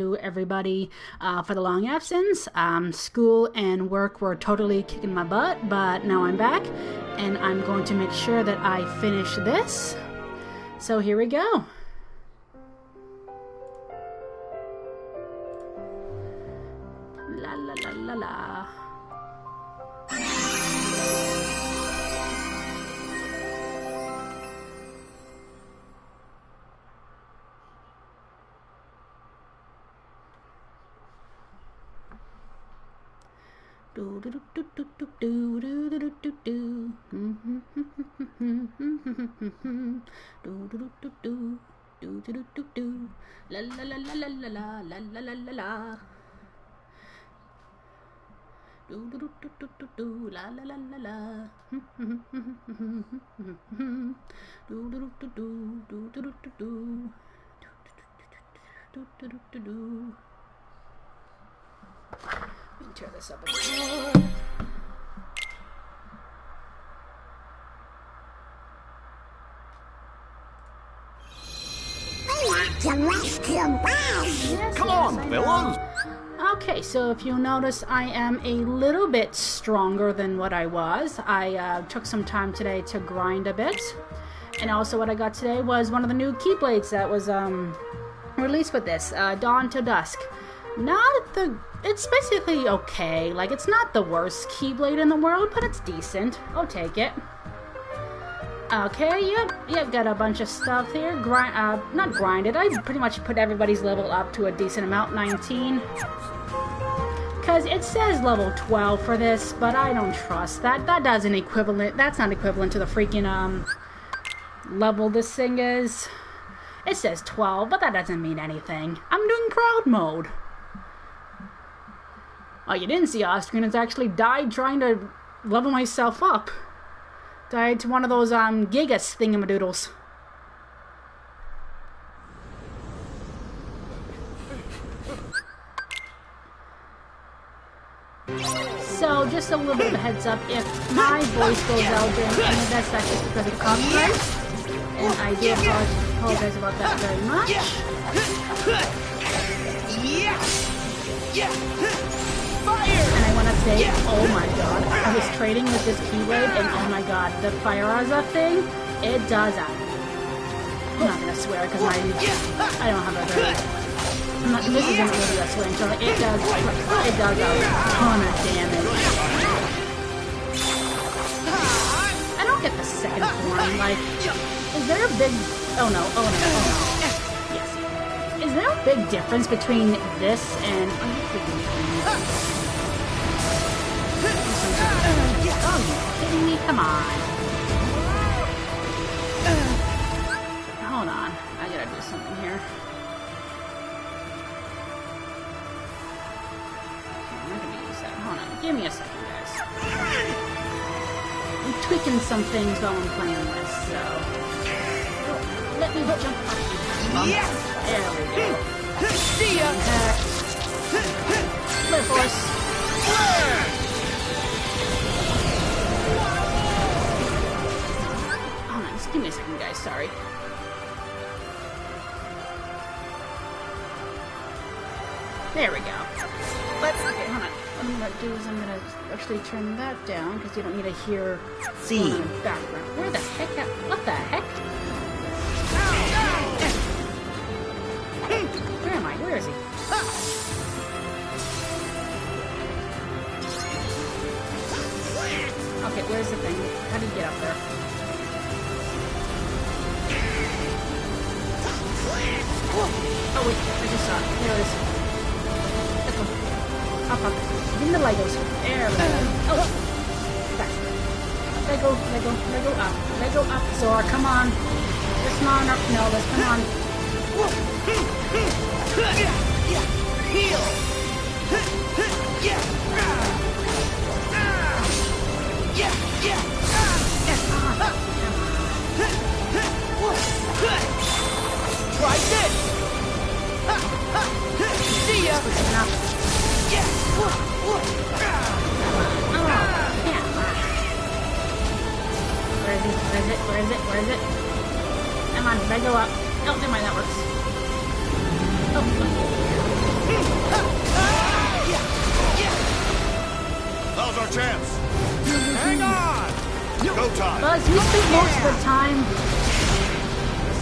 Everybody for the long absence. School and work were totally kicking my butt, but now I'm back and I'm going to make sure that I finish this. So here we go. La la la la la. Do do do do do do do do do do do do do do do do la la la la la la la la la la la do do do do do do la la la la la do do do do do do do do do do do do. Let me tear this up a bit. Yes, Come on, fellas! Okay, so if you notice, I am a little bit stronger than what I was. I took some time today to grind a bit. And also what I got today was one of the new Keyblades that was released with this, Dawn to Dusk. It's basically okay. Like, it's not the worst Keyblade in the world, but it's decent. I'll take it. Okay, yep, got a bunch of stuff here. Not grinded. I pretty much put everybody's level up to a decent amount, 19. Because it says level 12 for this, but I don't trust that. That's not equivalent to the freaking, level this thing is. It says 12, but that doesn't mean anything. I'm doing proud mode. Oh, you didn't see off screen. It's actually died trying to level myself up. Died to one of those gigas thingamadoodles. So, just a little bit of a heads up, if my voice goes out during any of this, that's just because of copyright. And I do apologize about that very much. And I want to say, oh my god, I was trading with this Keyblade, and oh my god, the Fire Aza thing, it does that. I'm not going to swear, because I don't have a very... this isn't really a swearing, so it does a ton of damage. I don't get the second form, like, is there a big... Oh no. Yes. Is there a big difference between this and... Oh, you kidding me? Come on. Hold on. I gotta do something here. I'm not gonna use that. Hold on. Give me a second, guys. I'm tweaking some things while I'm playing this, so... Let me jump up. Yes! There we go. See ya! Flip force. Hold on, just give me a second, guys. Sorry. There we go. Okay, hold on. What I'm gonna do is I'm gonna actually turn that down because you don't need to hear the background. Where the heck? What the heck? Where am I? Where is he? Okay, where's the thing? How do you get up there? Oh wait, I just saw it. There it is. Let's go. Up. Give me the Legos. There we go. Oh! Back. Lego up. Lego up, Zora, come on. Let's mount up. No, let's come on. Heal! Try this! See ya! Where is it? Come on, Lego up. Oh, never mind, that works. Oh. because you spend most of the time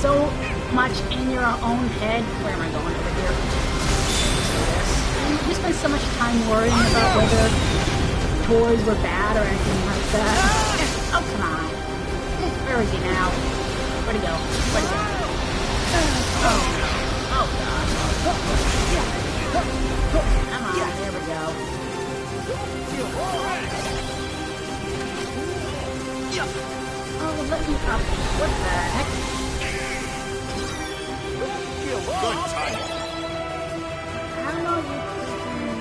so much in your own head. Where am I going over here? You spend so much time worrying about whether toys were bad or anything like that. Oh, come on. Where is he now? Where'd he go? Where'd he go? Oh, oh God. Come on, there we go. Oh, let me up. What the heck? Good time. How are you freaking...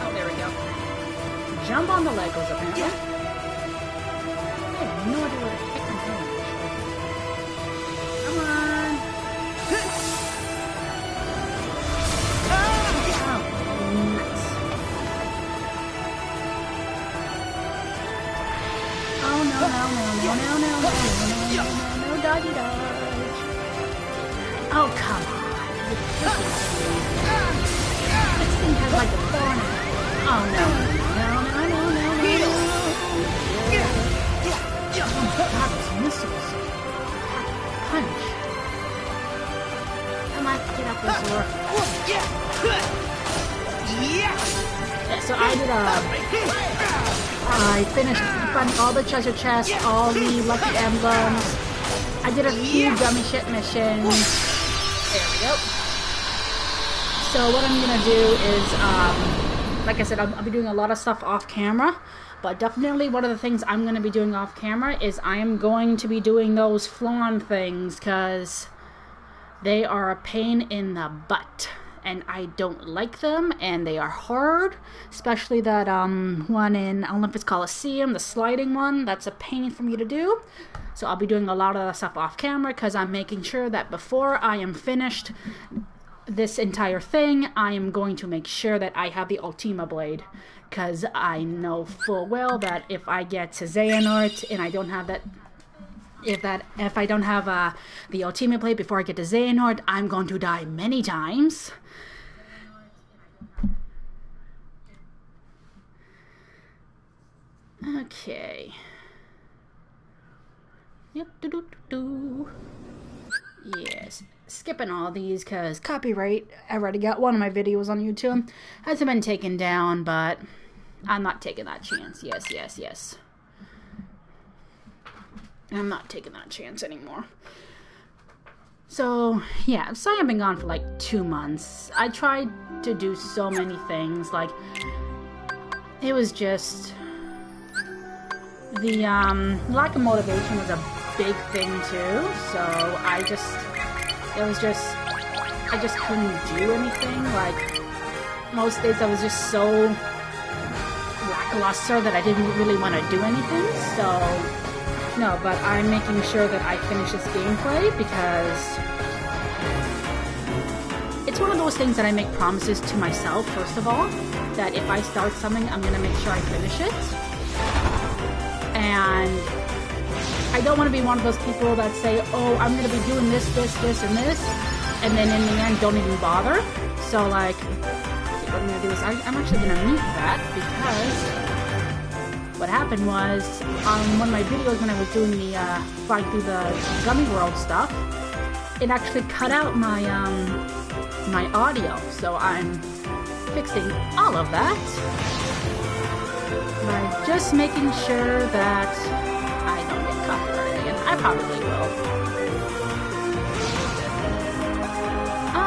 Oh, there we go. Jump on the Legos, apparently. I have no idea where the heck I'm going. Come on. Oh, nice. Oh, no, doggy dog. Oh, come on. This thing has like a thorn in it. Oh, no. Oh, God, those missiles. Punch. Come on, get up there, Zora. Yeah, so I finished finding all the treasure chests, all the lucky emblems. I did a few dummy ship missions. There we go. So what I'm gonna do is, like I said, I'll be doing a lot of stuff off camera, but definitely one of the things I'm gonna be doing off camera is I am going to be doing those flan things, because they are a pain in the butt. And I don't like them, and they are hard, especially that one in, I don't know if it's Coliseum, the sliding one. That's a pain for me to do. So I'll be doing a lot of that stuff off camera, because I'm making sure that before I am finished this entire thing, I am going to make sure that I have the Ultima Blade, because I know full well that if I get to Xehanort and I don't have that, if I don't have the Ultima Blade before I get to Xehanort, I'm going to die many times. Okay. Yep. Yes. Skipping all these because copyright. I already got one of my videos on YouTube. Hasn't been taken down, but I'm not taking that chance. Yes. I'm not taking that chance anymore. So, yeah, so I've been gone for like 2 months. I tried to do so many things. Like, it was just... The lack of motivation was a big thing too, so I just couldn't do anything. Like, most days I was just so lackluster that I didn't really want to do anything, so no, but I'm making sure that I finish this gameplay, because it's one of those things that I make promises to myself, first of all, that if I start something, I'm going to make sure I finish it. And I don't want to be one of those people that say, oh, I'm going to be doing this, and this, and then in the end don't even bother. So, like, what I'm going to do is I'm actually going to mute that, because what happened was, on one of my videos when I was doing the flying through the Gummy World stuff, it actually cut out my, my audio. So I'm fixing all of that. By just making sure that I don't get copyrighted again. I probably will.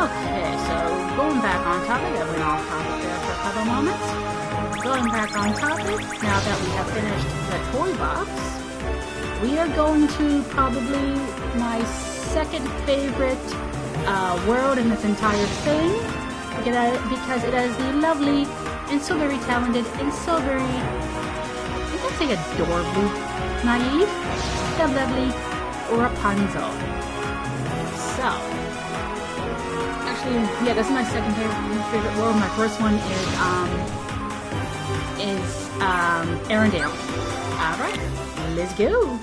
Okay, so going back on topic, I went off topic there for a couple moments. Going back on topic, now that we have finished the toy box, we are going to probably my second favorite world in this entire thing, because it has the lovely and so very talented and so very, I can't say adorably naive, the lovely Rapunzel. So, actually, yeah, this is my second favorite world. My first one is Arendelle. Alright, let's go.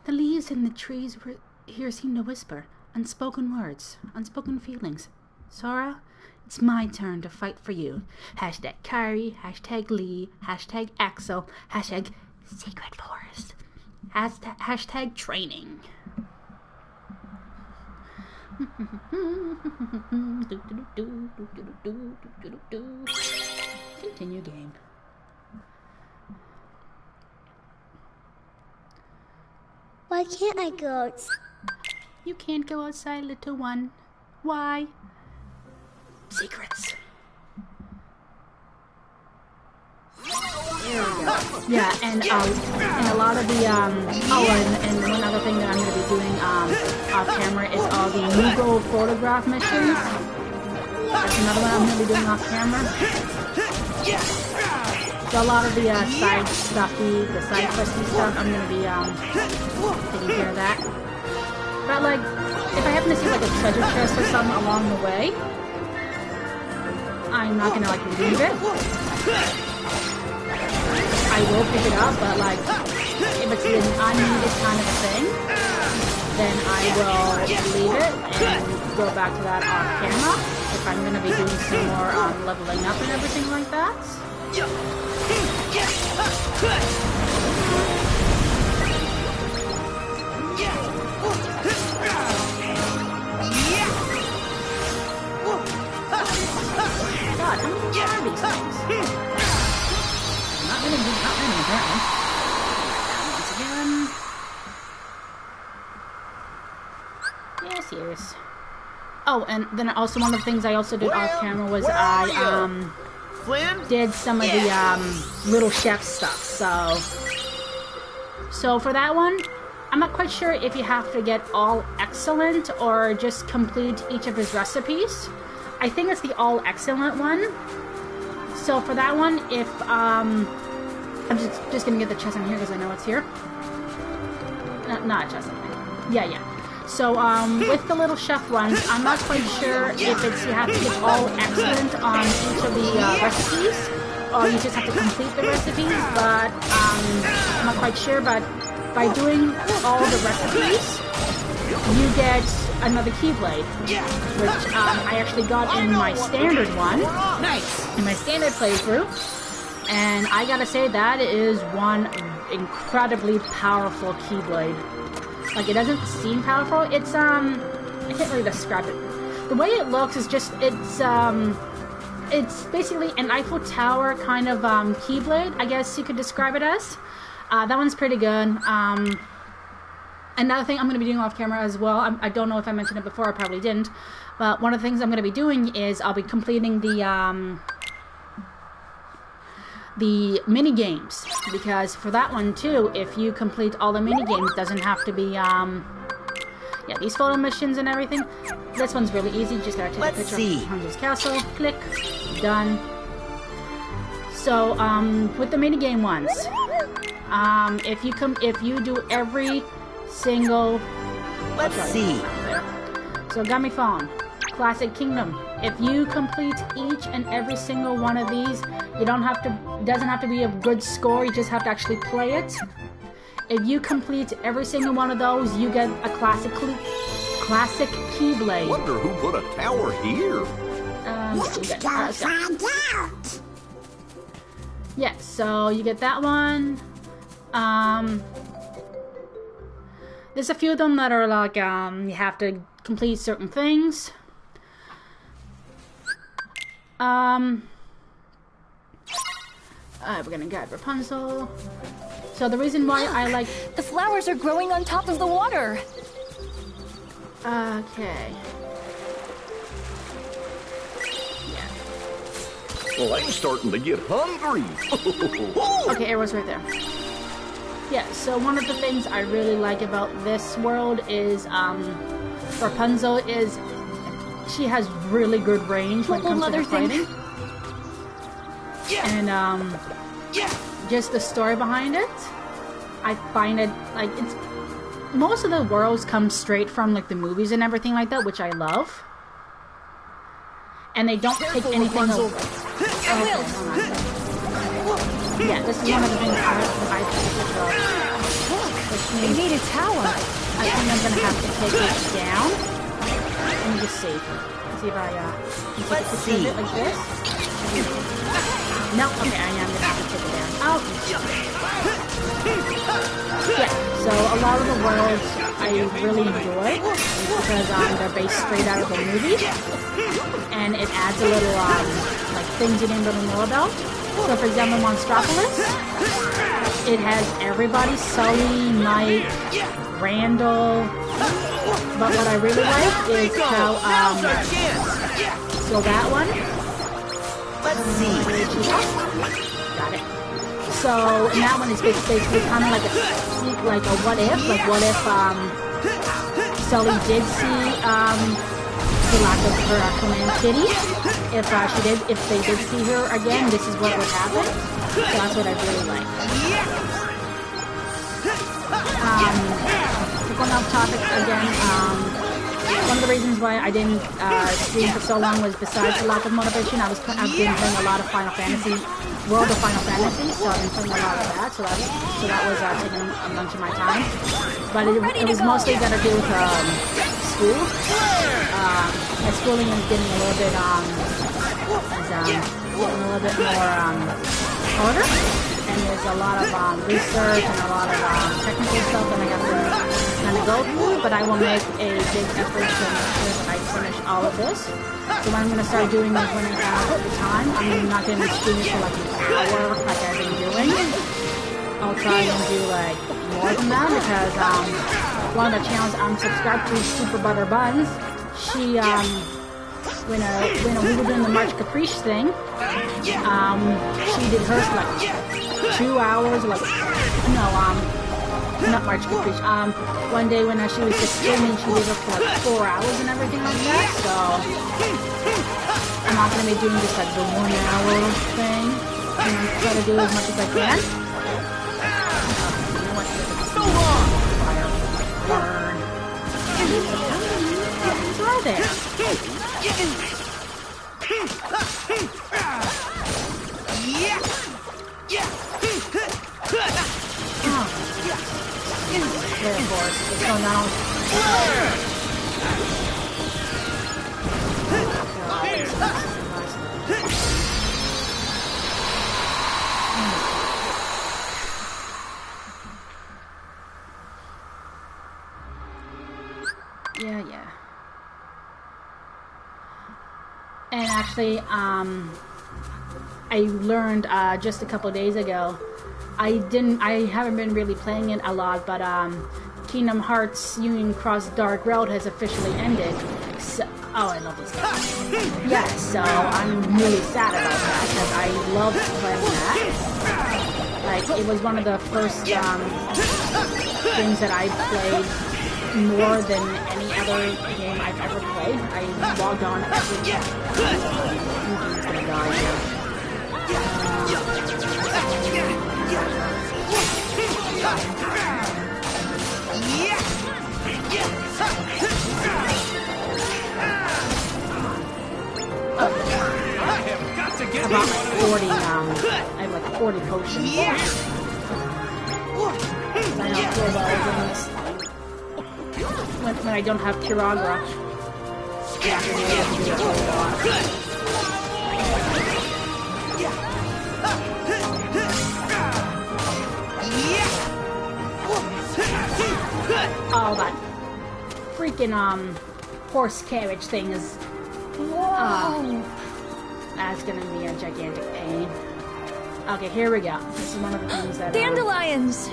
The leaves in the trees were Here seemed to whisper, unspoken words, unspoken feelings. Sora, it's my turn to fight for you. Hashtag Kyrie, hashtag Lee, hashtag Axel, hashtag Secret Forest, hashtag training. Continue game. Why can't I go outside? You can't go outside, little one. Why? Secrets. There we go. Yeah, and a lot of the and one other thing that I'm going to be doing off camera is all the Mugo photograph missions. That's another one I'm going to be doing off camera. So a lot of the side stuffy, the side questy stuff, I'm going to be taking care of that. But like, if I happen to see like a treasure chest or something along the way, I'm not going to like leave it. I will pick it up, but like, if it's an unneeded kind of thing, then I will leave it and go back to that off camera. If I'm going to be doing some more leveling up and everything like that. God, how many are these things? Not many apparently. Once again. Yes. Oh, and then also one of the things I also did off camera was I did some of the little chef stuff. So for that one, I'm not quite sure if you have to get all excellent or just complete each of his recipes. I think it's the all excellent one. So for that one, if I'm just gonna get the chest in here because I know it's here. Not a chest. Yeah. So with the little chef ones, I'm not quite sure if it's you have to get all excellent on each of the recipes, or you just have to complete the recipes. But I'm not quite sure. But by doing all the recipes, you get another Keyblade, which I actually got in my standard one, in my standard playthrough, and I gotta say that is one incredibly powerful Keyblade. Like, it doesn't seem powerful, it's, I can't really describe it. The way it looks is just, it's basically an Eiffel Tower kind of, Keyblade, I guess you could describe it as. That one's pretty good. Another thing I'm going to be doing off camera as well, I don't know if I mentioned it before, I probably didn't, but one of the things I'm going to be doing is I'll be completing the mini games, because for that one too, if you complete all the mini games, doesn't have to be yeah, these photo missions and everything. This one's really easy, just gotta take a picture of Hanzo's castle, click, done. So with the mini game ones, if you do every single, so Gummy Phone, Classic Kingdom. If you complete each and every single one of these, you don't have to. It doesn't have to be a good score. You just have to actually play it. If you complete every single one of those, you get a classic Keyblade. Wonder who put a tower here. Yeah, so you get that one. There's a few of them that are like you have to complete certain things. We're gonna get Rapunzel. So the reason why I like... The flowers are growing on top of the water. Okay. Yeah. Well, I'm starting to get hungry. Okay, arrow's right there. Yeah, so one of the things I really like about this world is, Rapunzel is... She has really good range when it comes to her fighting. And, just the story behind it, I find it, like, it's... Most of the worlds come straight from, like, the movies and everything like that, which I love. And they don't take anything over. Yeah, this is one of the things I think about. They made a tower. I think I'm gonna have to take it down. Let me just see. Let's see if I can take a picture of it like this. No, okay, I am gonna have to take it down. Oh, yeah. So a lot of the worlds I really enjoy because they're based straight out of the movie, and it adds a little like things you didn't really know about. So for example, Monstropolis, it has everybody: Sully, Mike, Randall. But what I really like is how so that one. Let's see. Got it. So in that one, it's basically kind of like a what if, like what if Sully did see the lack of her actual name, Kitty. If they did see her again, this is what would happen. So that's what I really like. Going off topic again. One of the reasons why I didn't stream for so long was besides the lack of motivation. I've been playing a lot of Final Fantasy, World of Final Fantasy, so I've been playing a lot of that. So that was taking a bunch of my time. But it was mostly got to do with school. My schooling is getting a little bit more harder, and there's a lot of research and a lot of technical stuff that I have to kind of go through, but I will make a big effort to make sure that I finish all of this. So what I'm going to start doing is when I have the time, I'm not going to stream it for like an hour like I've been doing. I'll try and do like more than that because one of the channels I'm subscribed to, Super Butter Buns, she when we were doing the March Caprice thing, she did hers for like 2 hours, like not March Caprice. One day when she was just streaming, she did it for like 4 hours and everything like that. So I'm not gonna be doing just like the 1 hour thing. I'm gonna try to do as much as I can. So long. Burn. What are there? There, of course. It's going down. Yeah. And actually, I learned just a couple of days ago. I haven't been really playing it a lot, but Kingdom Hearts Union Cross Dark Road has officially ended. So, I love this game. Yeah, so I'm really sad about that because I loved playing that. Like, it was one of the first things that I played more than any other game I've ever played. I logged on every day. He's gonna die here. About 40, I have like 40 potions. I don't feel well in this. When I don't have Kiragra. Yeah, I can do a whole lot. Oh, that freaking horse carriage thing is that's gonna be a gigantic pain. Okay, here we go. This is one of the things that dandelions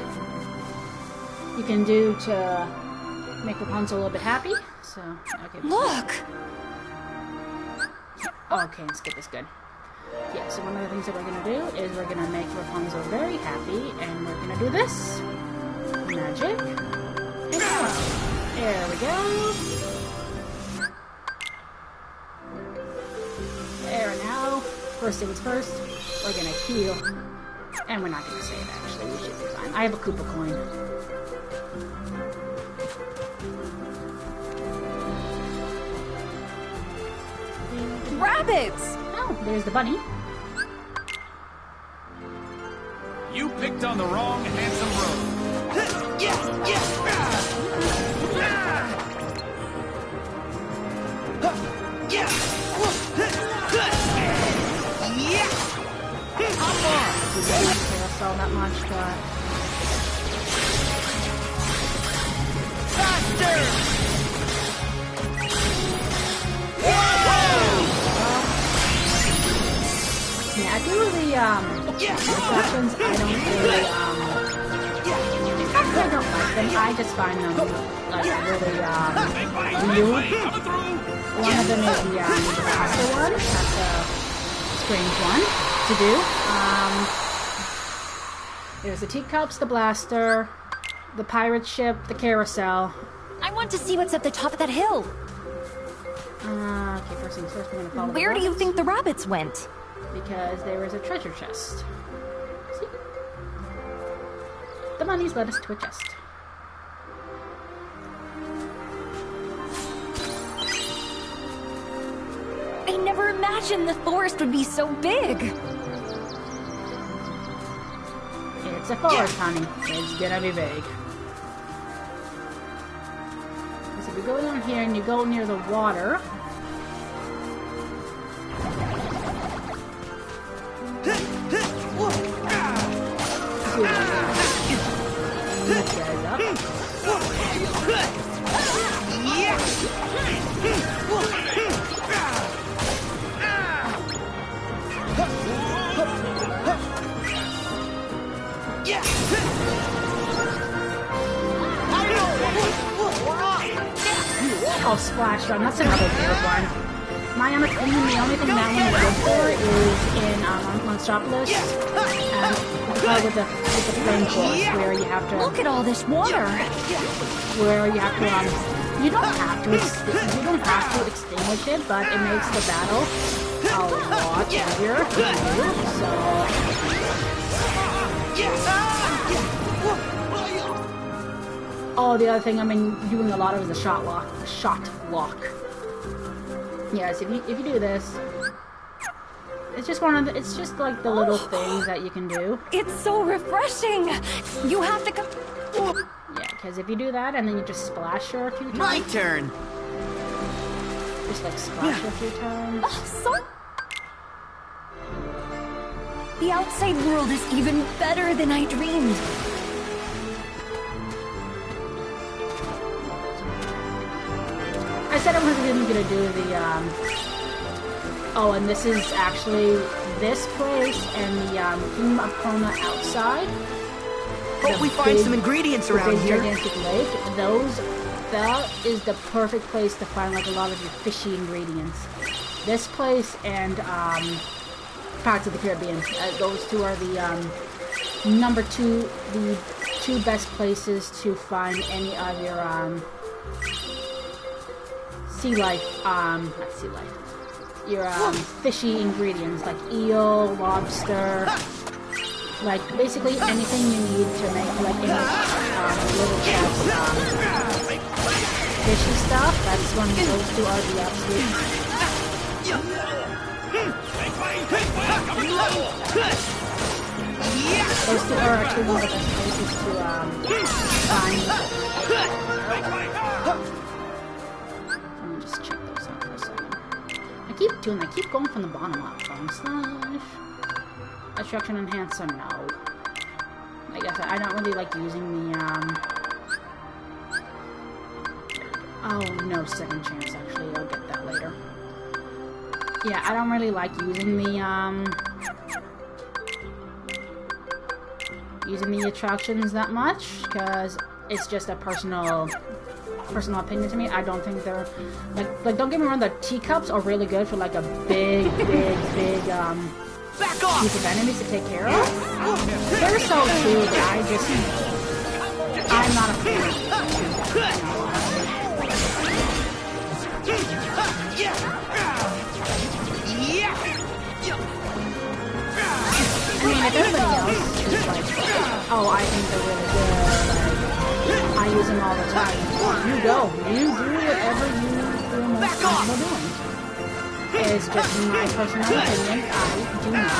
you can do to make Rapunzel a little bit happy. So okay. Look. Okay, let's get this good. Yeah, so one of the things that we're gonna do is we're gonna make Rapunzel very happy, and we're gonna do this. Magic. And there we go. There now. First things first, we're gonna heal. And we're not gonna save actually, we should be fine. I have a Koopa coin. Rabbits! Oh, there's the bunny. You picked on the wrong handsome road. Carousel that much, but yeah, I do really attractions. I don't really I don't like them. I just find them like really weird. One of them is the blaster one. That's a strange one to do. There's the teacups, the blaster, the pirate ship, the carousel. I want to see what's at the top of that hill. Okay, first things first, we're gonna follow Where the do you rabbits, think the rabbits went? because there is a treasure chest. See? The money's led us to a chest. I never imagined the forest would be so big. It's a forest, honey. It's gonna be big. So if you go down here and you go near the water. These guys up. Oh, Splash Run. That's another weird one. My honest opinion, the only thing that one is good for is in Monstropolis. The part with the flame course, where you have to... Look at all this water. Where you have to, you don't have to extinguish it, but it makes the battle a lot easier to do, so... Oh, the other thing I've been doing a lot of is the shot lock. Yes, if you do this, it's just it's just like the little things that you can do. It's so refreshing. You have to come. Yeah, because if you do that and then you just splash her a few times. My turn. Just like splash her a few times. Oh, the outside world is even better than I dreamed. I said I wasn't gonna do the, oh, and this is actually this place and the, Kingdom of Kona outside. Hope we find some ingredients around big, here. Gigantic lake. That is the perfect place to find, like, a lot of your fishy ingredients. This place and, Pirates of the Caribbean. Those two are the, the two best places to find any of your, sea life, not sea life, your, fishy ingredients, like eel, lobster, like, basically anything you need to make, like, any, little chef's, fishy stuff. That's one of those two are the absolute... Those two are actually one of the best places to, find... I keep going from the bottom up. Slash. Attraction enhancer, no. I guess I don't really like using the, oh, no, second chance, actually. I'll get that later. Yeah, I don't really like using the, attractions that much, because it's just a personal opinion to me. I don't think they're like don't get me wrong, the teacups are really good for like a big Back off! group of enemies to take care of. They're so cool that I'm not afraid of I mean, if everybody else is like, oh, I think they're really good, like, I use them all the time. You go. You do whatever you feel most comfortable doing. It's just my personal opinion. I do not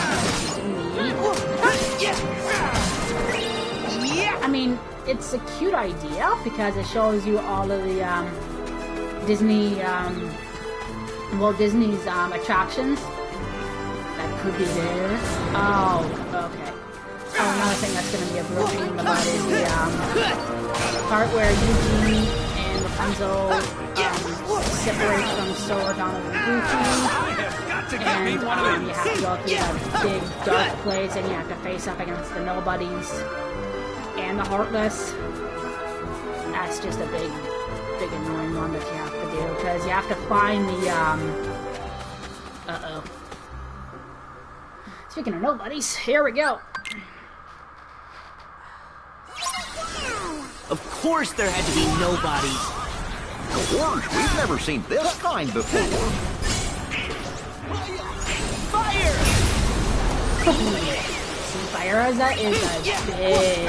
need. I mean, it's a cute idea because it shows you all of the Disney, Walt Disney's attractions that could be there. Oh, okay. Oh, another thing that's going to be a real pain in the butt is the part where Eugene and Rapunzel separate from Sora, Donald, and Goofy. And you have to go through that big dark place, and you have to face up against the nobodies and the heartless. That's just a big annoying one that you have to do, because you have to find the speaking of nobodies, here we go. Of course there had to be nobodies. Gorge, we've never seen this kind before. Fire! See, Fire Ozza is a big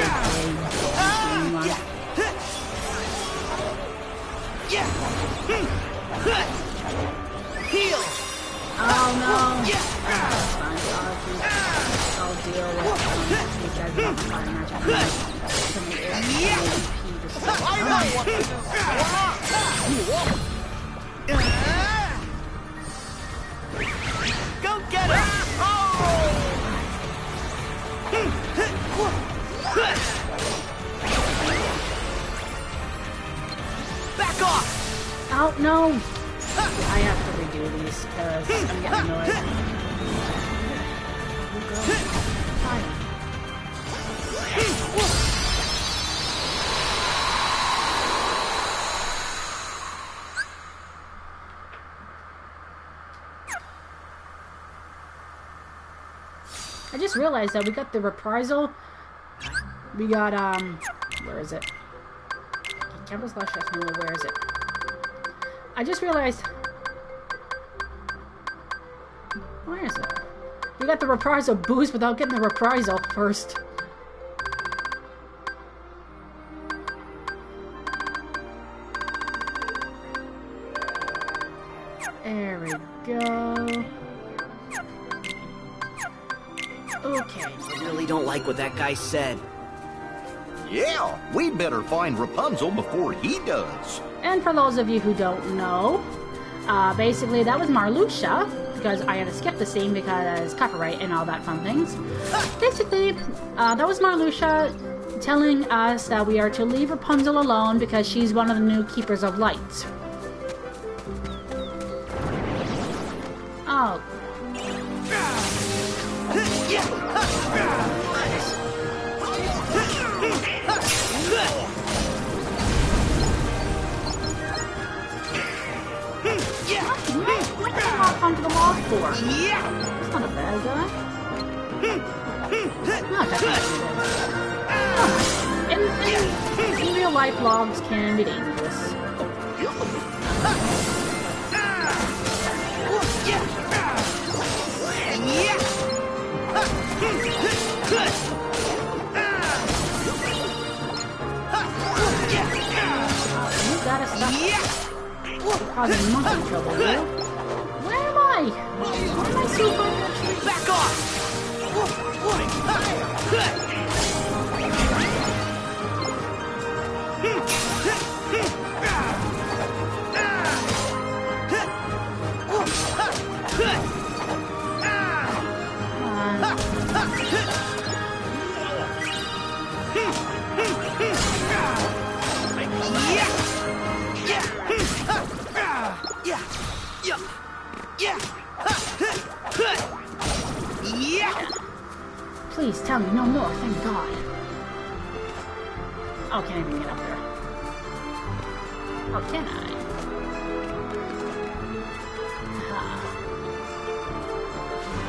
one. Heal! Oh no! I'll deal with these guys on the fire attack. Go get him! Back off! Oh no! I have to redo these because I'm getting annoyed. Fire. I just realized that we got the reprisal. We got, where is it? Campus Slash where is it? I just realized. Where is it? We got the reprisal boost without getting the reprisal first. There we go. Okay. I really don't like what that guy said. Yeah, we better find Rapunzel before he does. And for those of you who don't know, basically that was Marluxia, because I had to skip the scene because copyright and all that fun things. Basically, that was Marluxia telling us that we are to leave Rapunzel alone because she's one of the new Keepers of Light. Oh. What did I hop onto the log for? He's not a bad guy. No, definitely is. In real life, logs can be dangerous. You gotta stop. You're causing monkey trouble, you. Where am I? Where am I super? Back off! Please tell me no more, thank God. Oh, can't even get up there. Oh, can I?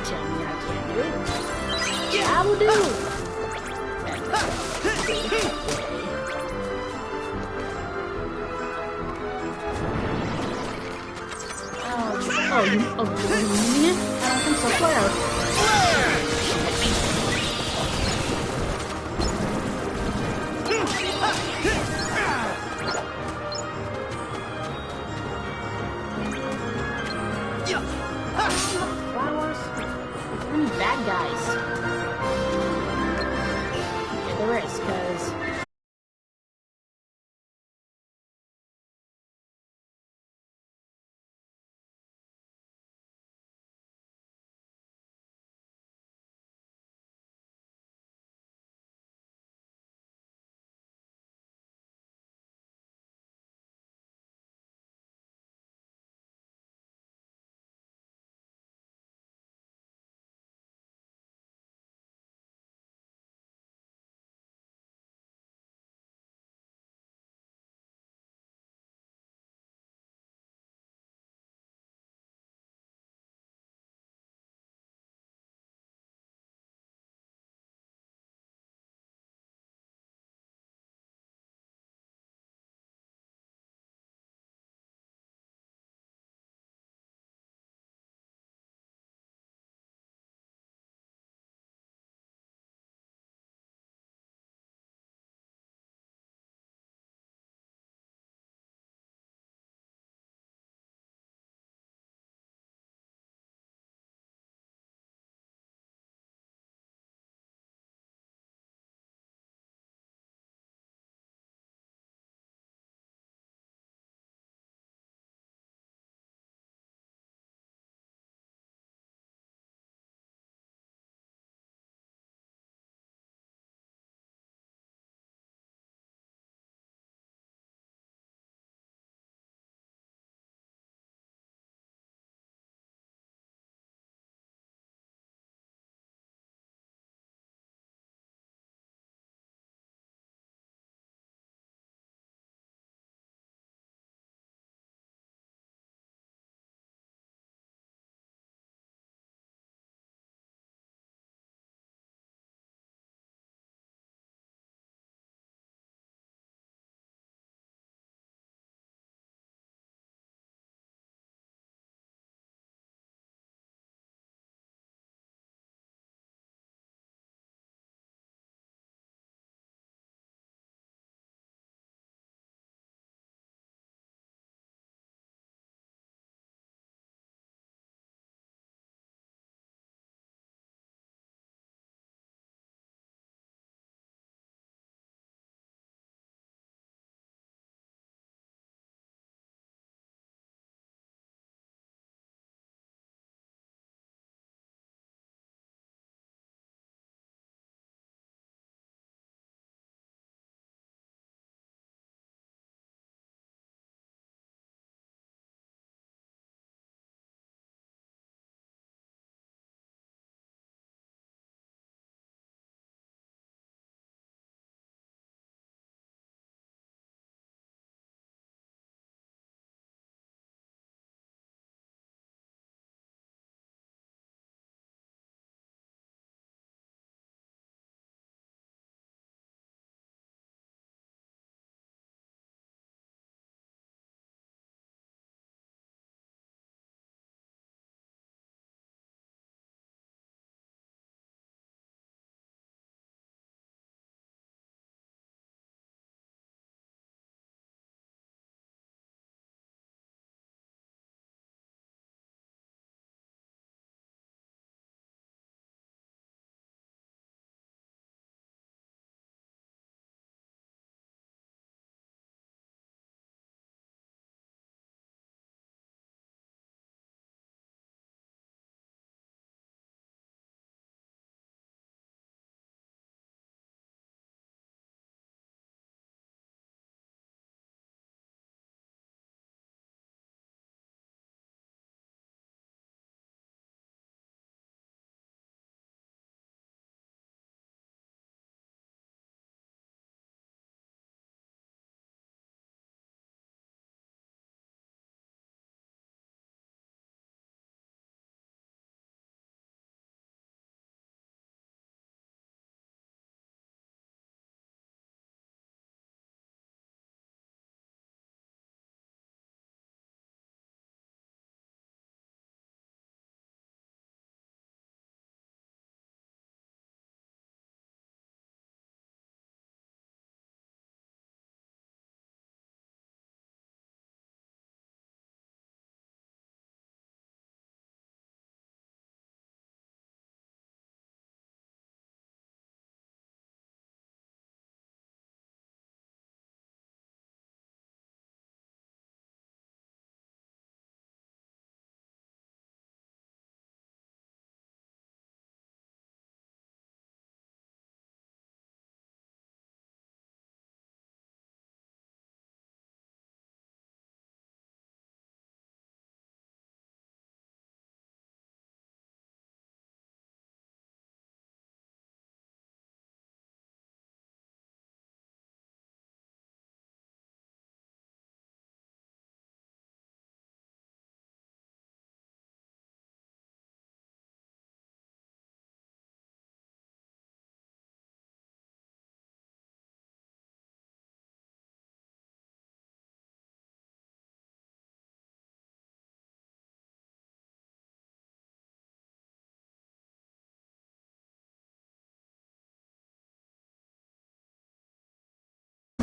Tell me I can't do it. I will do. Oh, you mean it? I don't think so, Claire. Flowers? Any bad guys? Yeah, there is, because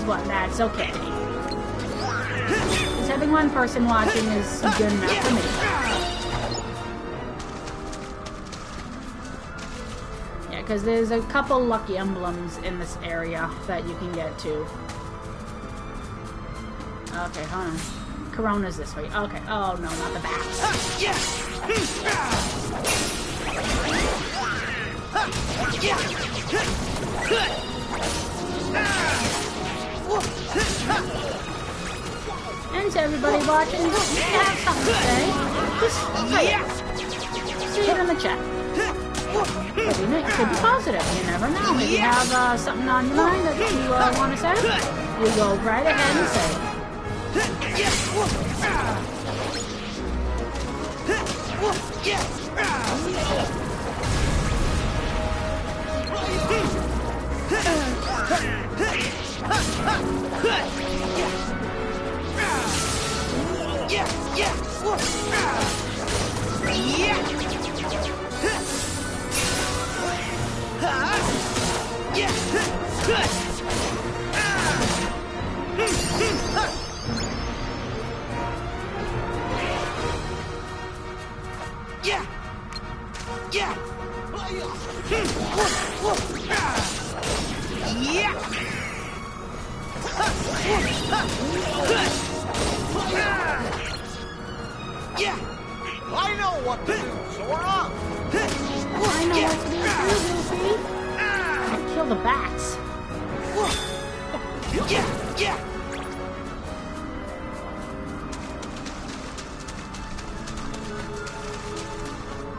one. That's okay. Just having one person watching is good enough for me. Yeah, because there's a couple lucky emblems in this area that you can get to. Okay, hold on. Corona's this way. Okay. Oh no, not the bats. And to everybody watching, if you have something to say, just say it. Say it in the chat. But you know, it could be positive. You never know. If you have something on your mind that you want to say, you go right ahead and say it. I know what to do, Sora! I know what to do too, Goofy. Kill the bats.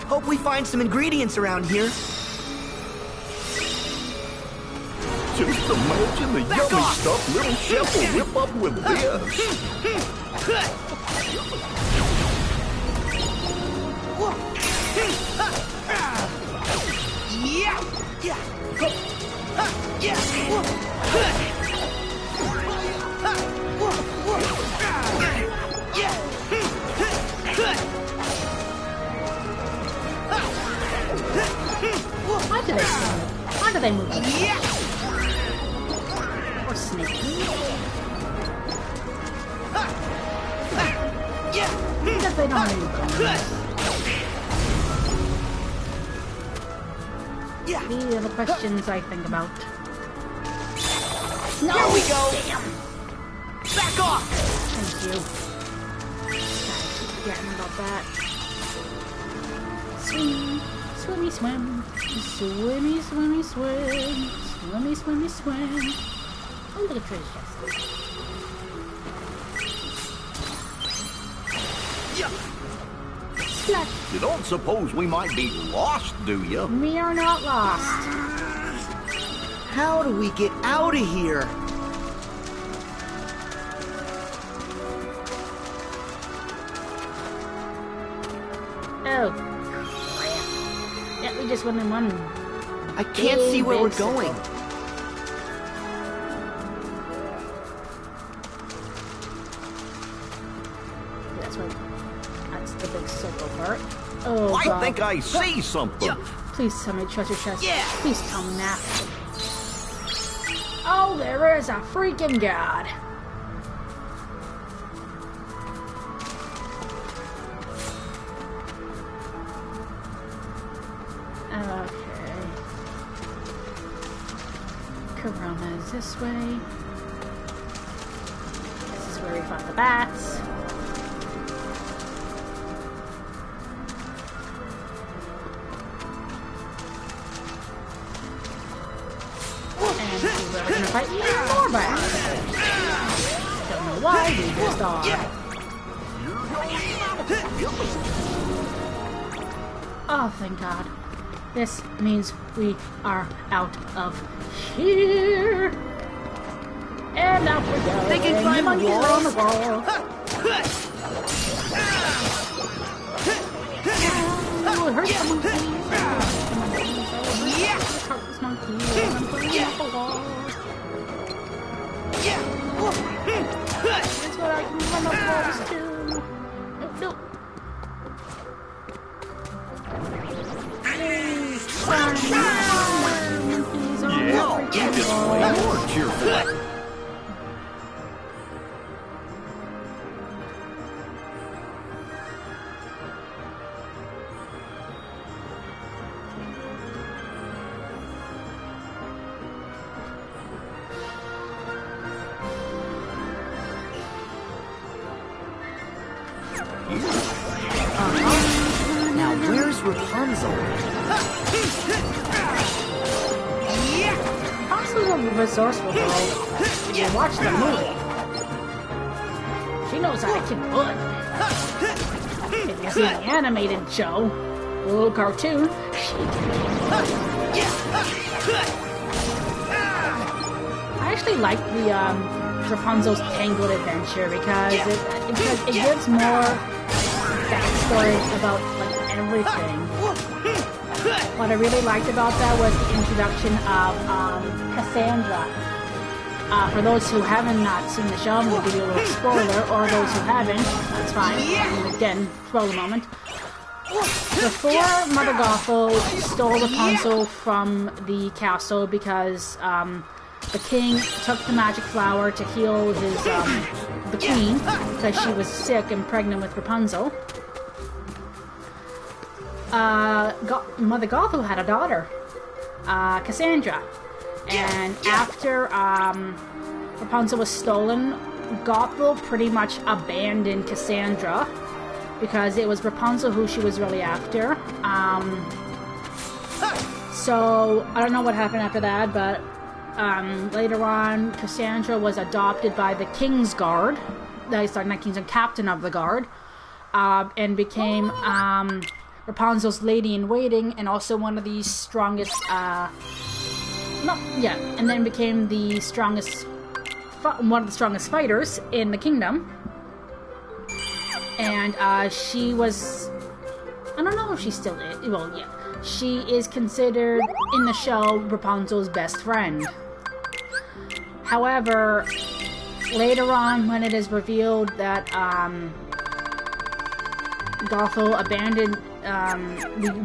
Hope we find some ingredients around here. Just imagine the yummy stuff little chef will whip up with this. Why do they move? Or snakes. Because they don't move. These are the questions I think about. No, Here we go. Damn. Back off. Thank you. Keep forgetting about that. Swim, swimmy, swim. Swimmy, swimmy, swim. Swimmy, swimmy, swim. Oh, look at treasure chest. Splash. You don't suppose we might be lost, do you? We are not lost. How do we get out of here? Oh. Yeah, we just went in one. I can't see where we're big going. circle. That's the big circle part. Oh, I God. think I see something. Please tell me treasure chest. Yeah. Please tell me that. Oh, there is a freaking god. Okay. Corona is this way. This is where we fought the bats. And we're gonna fight even more bats. Don't know why, we just are. Oh, thank God. This means we are out of here. And out we go. They can climb monkeys walls. on the wall. Oh, it hurts the monkeys. Yeah. It hurts monkeys. I'm putting up a wall. That's what I can run up walls to. Nope, nope. Yeah, you just way more cheerful. here. Now where's Rapunzel? Rapunzel's a resourceful girl. If you watch the movie, she knows how to kick butt. If you see the animated show, the little cartoon, she can kick butt. I actually like the Rapunzel's Tangled Adventure because it gives more backstory about like everything. What I really liked about that was the introduction of Cassandra. For those who haven't not seen the show, I'm going to give you a little spoiler, or those who haven't, that's fine. And again, spoiler moment. Before Mother Gothel stole Rapunzel from the castle because the king took the magic flower to heal his the queen because she was sick and pregnant with Rapunzel. Mother Gothel had a daughter, Cassandra, and after Rapunzel was stolen, Gothel pretty much abandoned Cassandra because it was Rapunzel who she was really after. So I don't know what happened after that, but later on, Cassandra was adopted by the King's Guard. Not King's Guard, Captain of the Guard, and became Rapunzel's lady-in-waiting, and also one of the strongest, and then became the strongest, one of the strongest fighters in the kingdom. And she was, I don't know if she still is, well, yeah, she is considered, in the show, Rapunzel's best friend. However, later on, when it is revealed that, Gothel abandoned,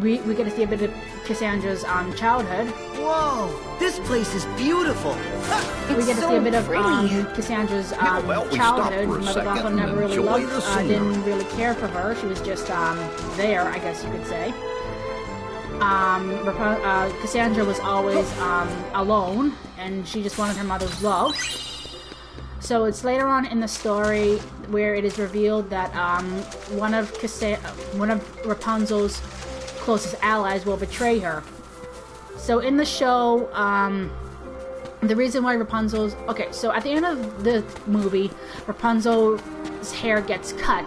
we get to see a bit of Cassandra's childhood. Whoa, this place is beautiful. We get to see a bit of Cassandra's childhood. Mother Gothel never really loved, didn't really care for her. She was just there, I guess you could say. Cassandra was always alone, and she just wanted her mother's love. So it's later on in the story where it is revealed that one of Rapunzel's closest allies will betray her. So in the show, the reason why Rapunzel's... Okay, so at the end of the movie, Rapunzel's hair gets cut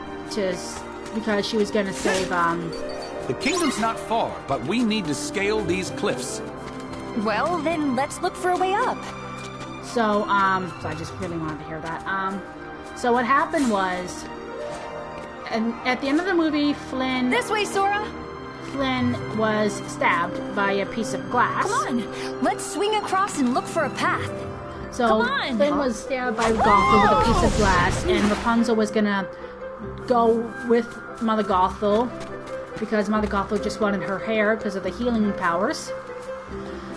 because she was going to save... The kingdom's not far, but we need to scale these cliffs. Well, then let's look for a way up. So I just really wanted to hear that. So what happened was, and at the end of the movie, Flynn... This way, Sora! Flynn was stabbed by a piece of glass. Come on, let's swing across and look for a path. So Flynn was stabbed by Gothel with a piece of glass, and Rapunzel was gonna go with Mother Gothel because Mother Gothel just wanted her hair because of the healing powers.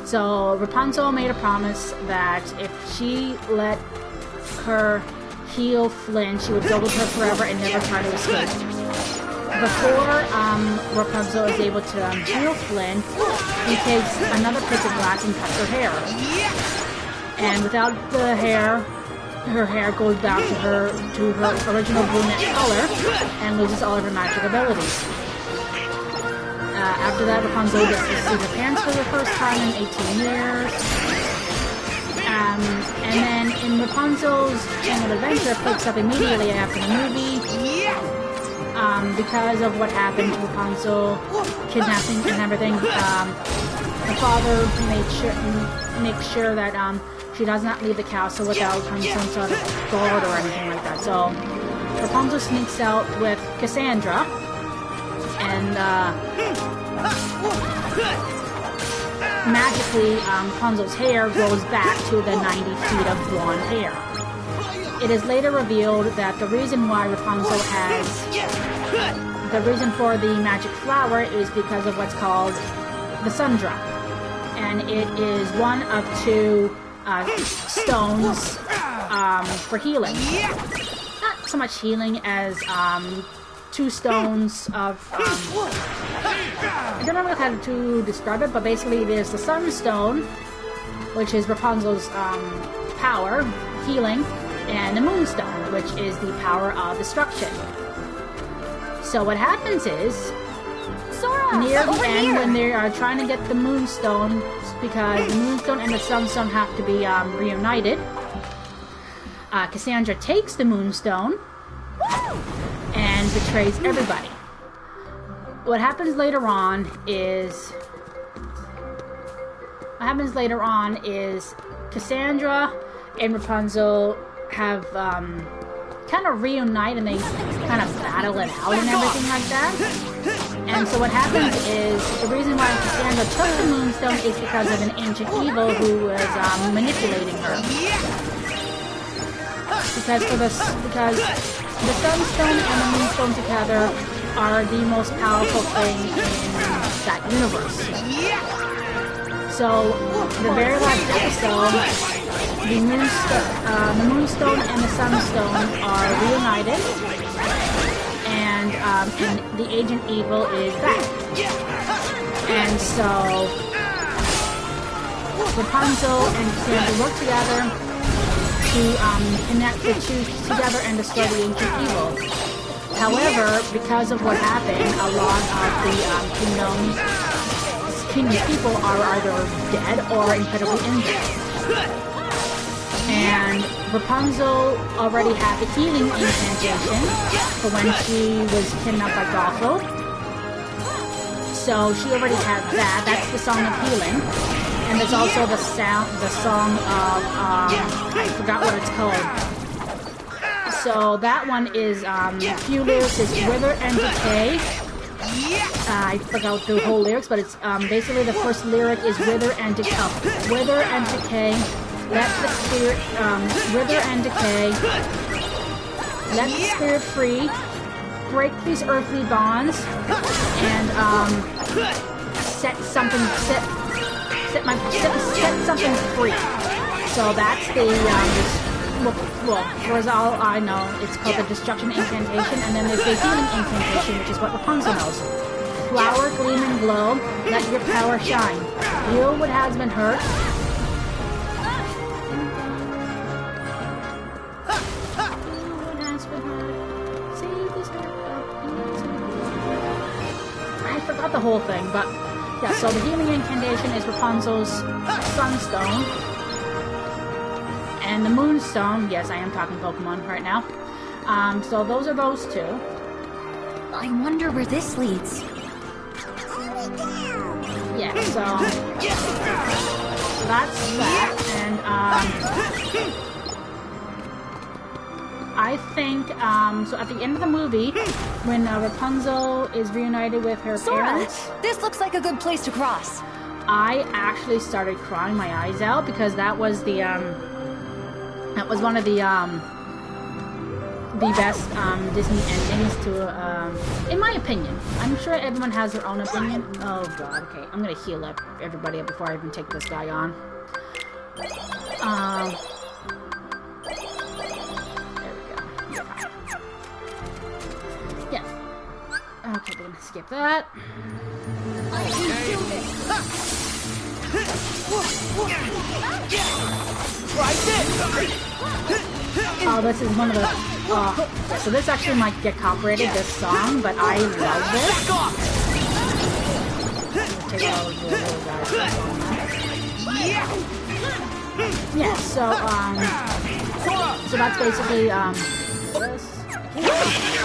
So Rapunzel made a promise that if she let her heal Flynn, she would go with her forever and never try to escape. Before Rapunzel is able to heal Flynn, he takes another piece of glass and cuts her hair. And without the hair, her hair goes back to her original brunette color and loses all of her magic abilities. After that, Rapunzel gets to see her parents for the first time in 18 years. And then in Rapunzel's Tangled Adventure picks up immediately after the movie. Because of what happened to Rapunzel, kidnapping and everything, the father makes sure that she does not leave the castle without some sort of guard or anything like that. So Rapunzel sneaks out with Cassandra, and magically Rapunzel's hair grows back to the 90 feet of blonde hair. It is later revealed that the reason why Rapunzel the reason for the magic flower is because of what's called the sun drop. And it is one of two stones for healing. Not so much healing as two stones of... I don't know how to describe it, but basically there's the sunstone, which is Rapunzel's power, healing, and the moonstone, which is the power of destruction. So what happens is, Sora, near the over end, here. when they are trying to get the Moonstone, because the Moonstone and the Sunstone have to be reunited, Cassandra takes the Moonstone and betrays everybody. What happens later on is Cassandra and Rapunzel have kind of reunite, and they kind of battle it out and everything like that. And so what happens is, the reason why Cassandra took the Moonstone is because of an ancient evil who was manipulating her. Because the Sunstone and the Moonstone together are the most powerful thing in that universe. So, the very last episode, the Moonstone and the Sunstone are reunited, and the Ancient Evil is back. And so, Rapunzel and Cassandra work together to connect the two together and destroy the Ancient Evil. However, because of what happened, a lot of the kingdom's people are either dead or incredibly injured. And Rapunzel already had the healing incantation for when she was kidnapped by Gothel. So she already had that. That's the Song of Healing. And there's also the song of, I forgot what it's called. So that one is, few lyrics is Wither and Decay. I forgot the whole lyrics, but it's, basically the first lyric is Wither and Decay. Wither and Decay. Let the spirit, wither and decay. Let the spirit free. Break these earthly bonds. And, set something free. So that's the, well, for all I know, it's called the Destruction Incantation, and then there's the Healing Incantation, which is what Rapunzel knows. Flower, gleam, and glow, let your power shine. Heal what has been hurt. I forgot the whole thing, but yeah, so the Healing Incantation is Rapunzel's Sunstone. And the Moonstone, yes, I am talking Pokemon right now. So those are those two. I wonder where this leads. Yeah, so that's that. And I think so at the end of the movie, when Rapunzel is reunited with her Sora, parents, this looks like a good place to cross. I actually started crying my eyes out because that was the that was one of the best Disney endings to, in my opinion. I'm sure everyone has their own opinion. Oh god, okay. I'm gonna heal up everybody up before I even take this guy on. There we go. Yeah. Okay, we're gonna skip that. Oh, this is one of the... so this actually might get copyrighted, this song, but I love this. Take all of the little guys. Yeah, so that's basically, this.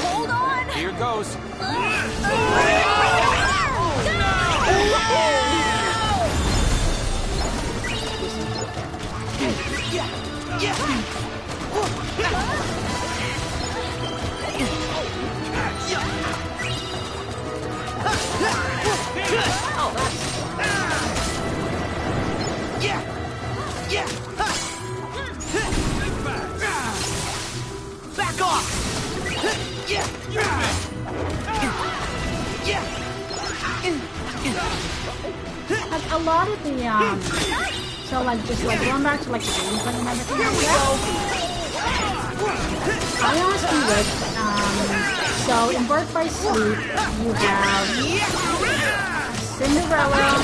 Hold on! Here goes. Back off! Like, a lot of the, so, like, just, like, going back to, like, the gameplay and everything like that, I honestly would, so, in Birth by Sleep, you have Cinderella,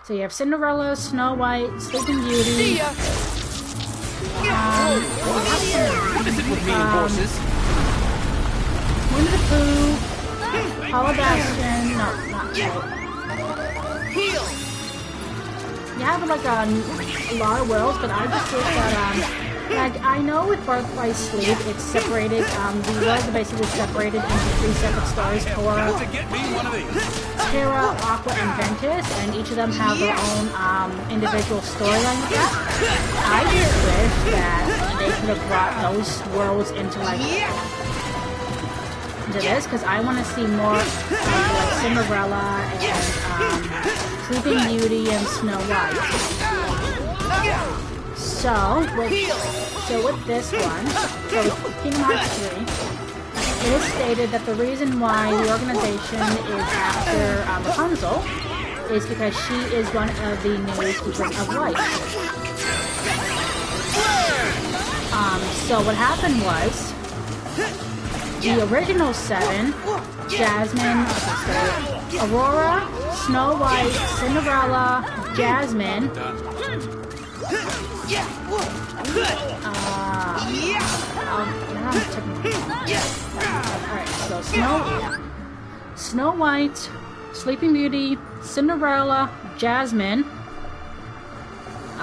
so you have Cinderella, Snow White, Sleeping Beauty, What is it with me and horses? Winnie the Pooh, Hollow Bastion, no, not quite. You have like a lot of worlds, but I just think that like I know with Birth by Sleep, it's separated. The worlds are basically separated into 3 separate stories: Terra, Aqua, and Ventus, and each of them have their own individual storyline with that. I just wish that they could have brought those worlds into like into this, because I want to see more of like Cinderella and Sleeping Beauty and Snow White. So with this one, so with Kingdom Hearts 3, it is stated that the reason why the organization is after Rapunzel is because she is one of the new Keepers of Light. So what happened was, the original 7, Jasmine, Aurora, Snow White, Cinderella, Jasmine, alright, so Snow White, Sleeping Beauty, Cinderella, Jasmine,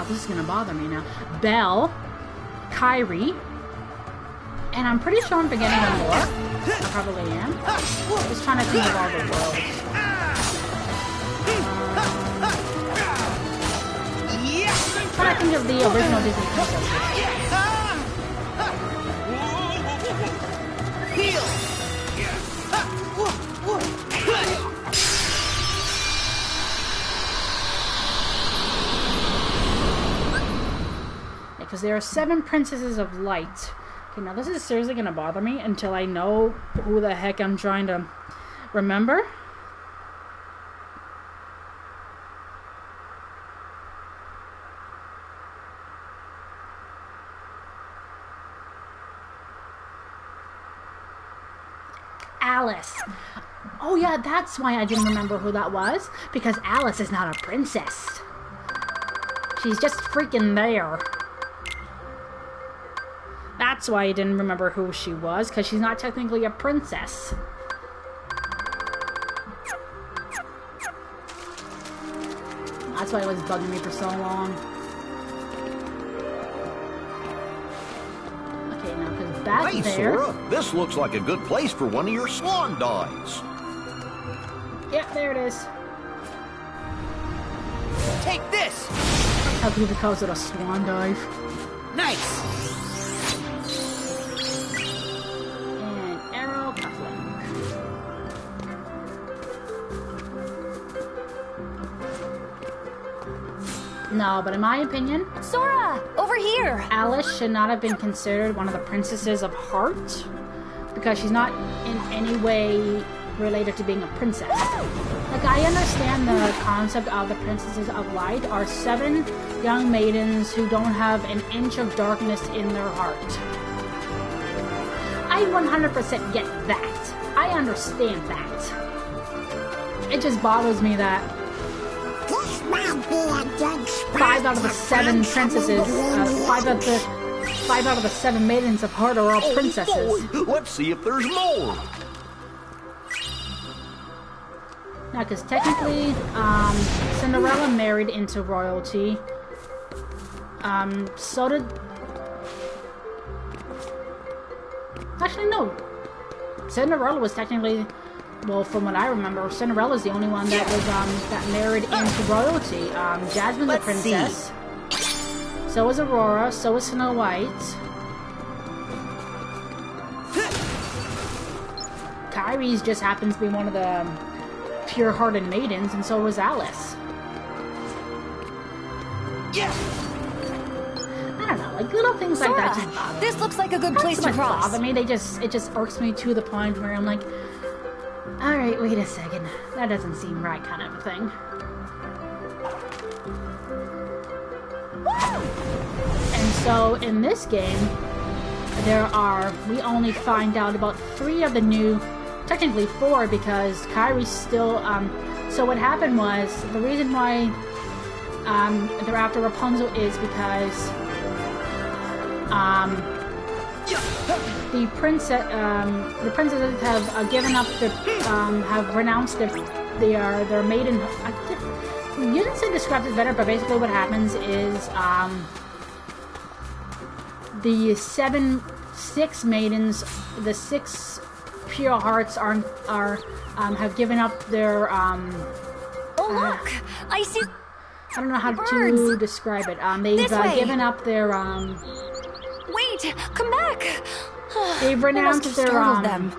this is gonna bother me now, Belle, Kyrie, and I'm pretty sure I'm forgetting one more. I probably am. Just trying to think of all the worlds. Trying to think of the original Disney princesses. Because there are 7 princesses of light. Okay, now this is seriously gonna bother me until I know who the heck I'm trying to remember. Alice. Oh yeah, that's why I didn't remember who that was. Because Alice is not a princess. She's just freaking there. That's why I didn't remember who she was, because she's not technically a princess. That's why it was bugging me for so long. Okay, now, because back Hey, there... Sora, this looks like a good place for one of your swan dives. Yep, there it is. Take this! How could he calls it a swan dive? Nice! No, but in my opinion, Sora, over here. Alice should not have been considered one of the princesses of heart because she's not in any way related to being a princess. Like, I understand the concept of the princesses of light are 7 young maidens who don't have an inch of darkness in their heart. I 100% get that. I understand that. It just bothers me that 5 out of the 7 princesses, 5 out of the 7 maidens of heart are all princesses. Boy, let's see if there's more. Now, because technically, Cinderella married into royalty. So did... Actually, no. Cinderella was technically... Well, from what I remember, Cinderella's the only one that was, that married into royalty. Jasmine's a princess. So is Aurora. So is Snow White. Kyrie's just happens to be one of the pure-hearted maidens, and so was Alice. I don't know, like little things Sora, like that just bother me. this looks like a good place to cross. Bother me. It just irks me to the point where I'm like, all right, wait a second. That doesn't seem right, kind of a thing. And so in this game, we only find out about 3 of the new, technically 4, because Kyrie's still, so what happened was, the reason why they're after Rapunzel is because the princesses have given up their, have renounced their maiden. You didn't say describe this better, but basically what happens is the six maidens, the 6 pure hearts have given up their Oh, look! I see. I don't know how Birds. to describe it. They've This way. given up their Wait! Come back! they've I must renounced have their startled them.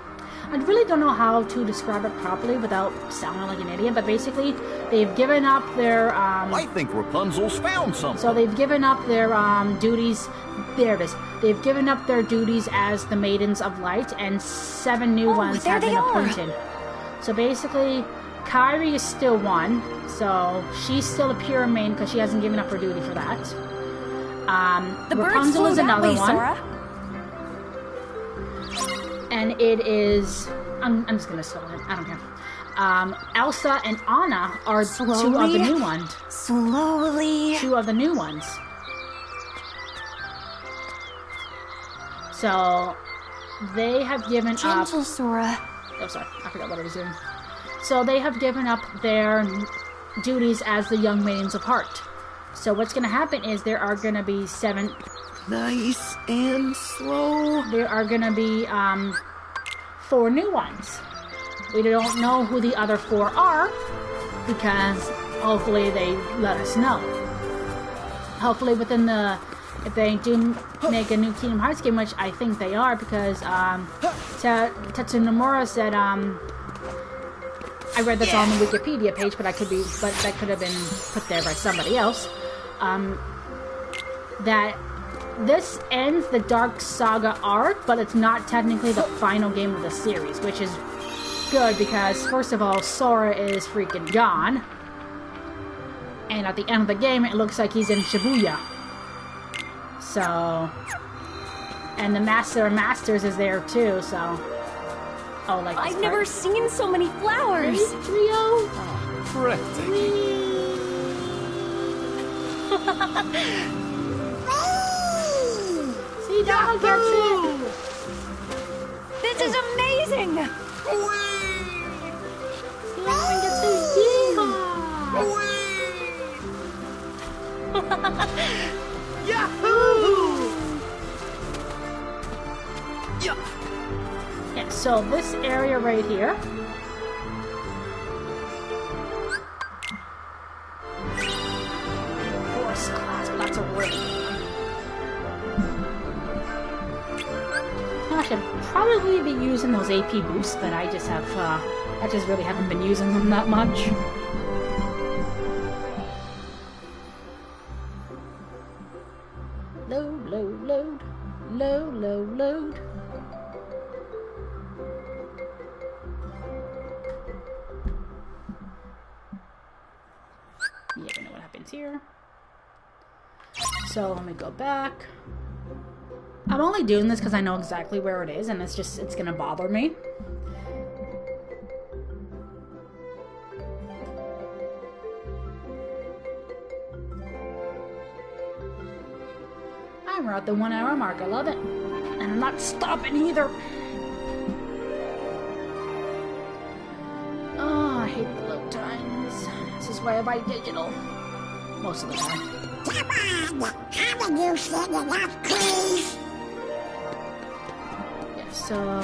I really don't know how to describe it properly without sounding like an idiot, but basically they've given up their I think Rapunzel's found something. so they've given up their duties. There it is. They've given up their duties as the Maidens of Light, and 7 new ones there have they been are. appointed. So basically, Kairi is still one, so she's still a pure maiden because she hasn't given up her duty for that. The birds Rapunzel flew is that another way, one, Sora. and it is. I'm just gonna spell it. I don't care. Elsa and Anna are 2 of the Slowly. new ones. Slowly. 2 of the new ones. So they have given up. Gentle, Sora. Oh, sorry, I forgot what I was doing. So they have given up their duties as the young maidens of heart. So what's going to happen is there are going to be 7. Nice and slow. There are going to be 4 new ones. We don't know who the other 4 are because hopefully they let us know. Hopefully within the, if they do make a new Kingdom Hearts game, which I think they are, because Tetsunomura said, I read this on the Wikipedia page, but that could have been put there by somebody else. That this ends the Dark Saga arc, but it's not technically the final game of the series, which is good because, first of all, Sora is freaking gone. And at the end of the game, it looks like he's in Shibuya. So... And the Master of Masters is there too, so... Oh, like this I've never part. seen so many flowers. Trio? Breathtaking. See, Donald gets it! This is amazing. Donald gets his yeehaw! Yahoo! Yeah, so this area right here. Force class, but that's a really I should probably be using those AP boosts, but I just have, I just really haven't been using them that much. Load, load, load. Load, load, load. Yeah, we know what happens here. So let me go back. I'm only doing this because I know exactly where it is, and it's gonna bother me. We're at the 1 hour mark. I love it. And I'm not stopping either. Oh, I hate the load times. This is why I buy digital. Most of the time. Come on! Haven't you said enough, please? Yeah, so...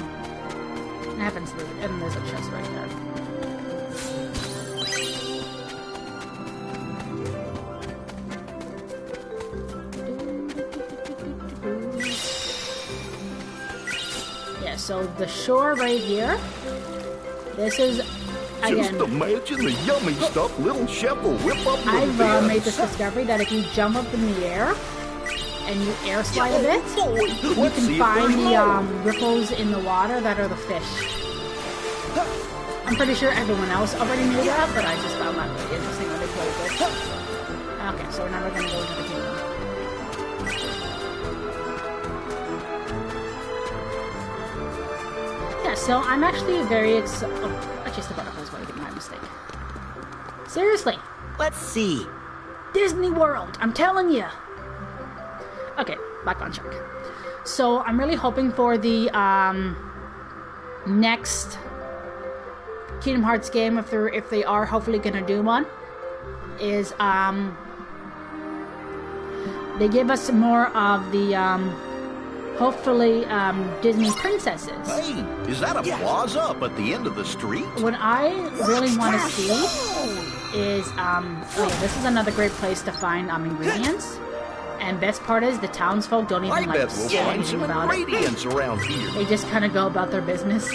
It happens later. And there's a chest right there. Yeah, so the shore right here. This is... Again, Just imagine the yummy stuff little chef will whip up with I've this. made this discovery that if you jump up in the air and you air slide a bit, you Let's can see if find there's the more. ripples in the water that are the fish. I'm pretty sure everyone else already knew that, but I just found that really interesting when they played this. Okay, so now we're gonna go to the kingdom. Yeah, so I'm actually very excited. Oh, I chased the butterflies, but I think my mistake. Seriously, Let's see. Disney World, I'm telling you. Okay, back on track. So I'm really hoping for the next Kingdom Hearts game, if they are hopefully gonna do one, is they give us more of the hopefully Disney princesses. Hey, is that a plaza up at the end of the street? What I really want to see is this is another great place to find ingredients. And best part is the townsfolk don't even I bet we'll say find anything some about ingredients around here. it. They just kind of go about their business.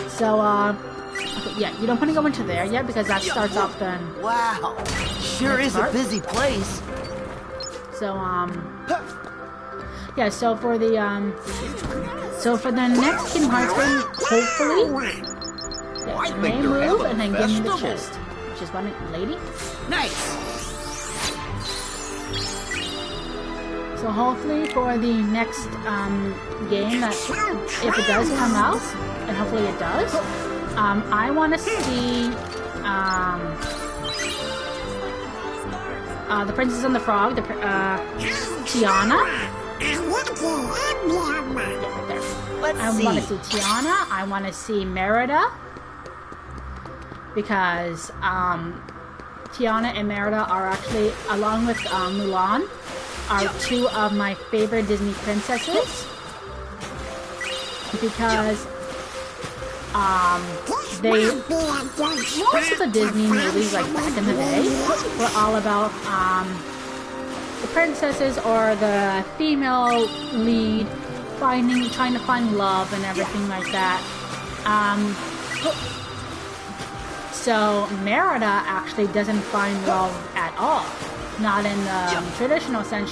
So okay, yeah, you don't want to go into there yet because that starts off then. Wow. Sure is a part. busy place. So yeah. So for the next Kingdom Hearts game, hopefully, I they think they're move having and then a give me the festival. chest, which is one lady. Nice. So hopefully for the next game, that if it does come out, and hopefully it does, I want to see the Princess and the Frog, Tiana. Let's I see. want to see Tiana. I want to see Merida, because Tiana and Merida are actually, along with Mulan, are two of my favorite Disney princesses, because most of the Disney movies, like back in the day, were all about the princesses or the female lead trying to find love and everything like that. So Merida actually doesn't find love at all. Not in the traditional sense.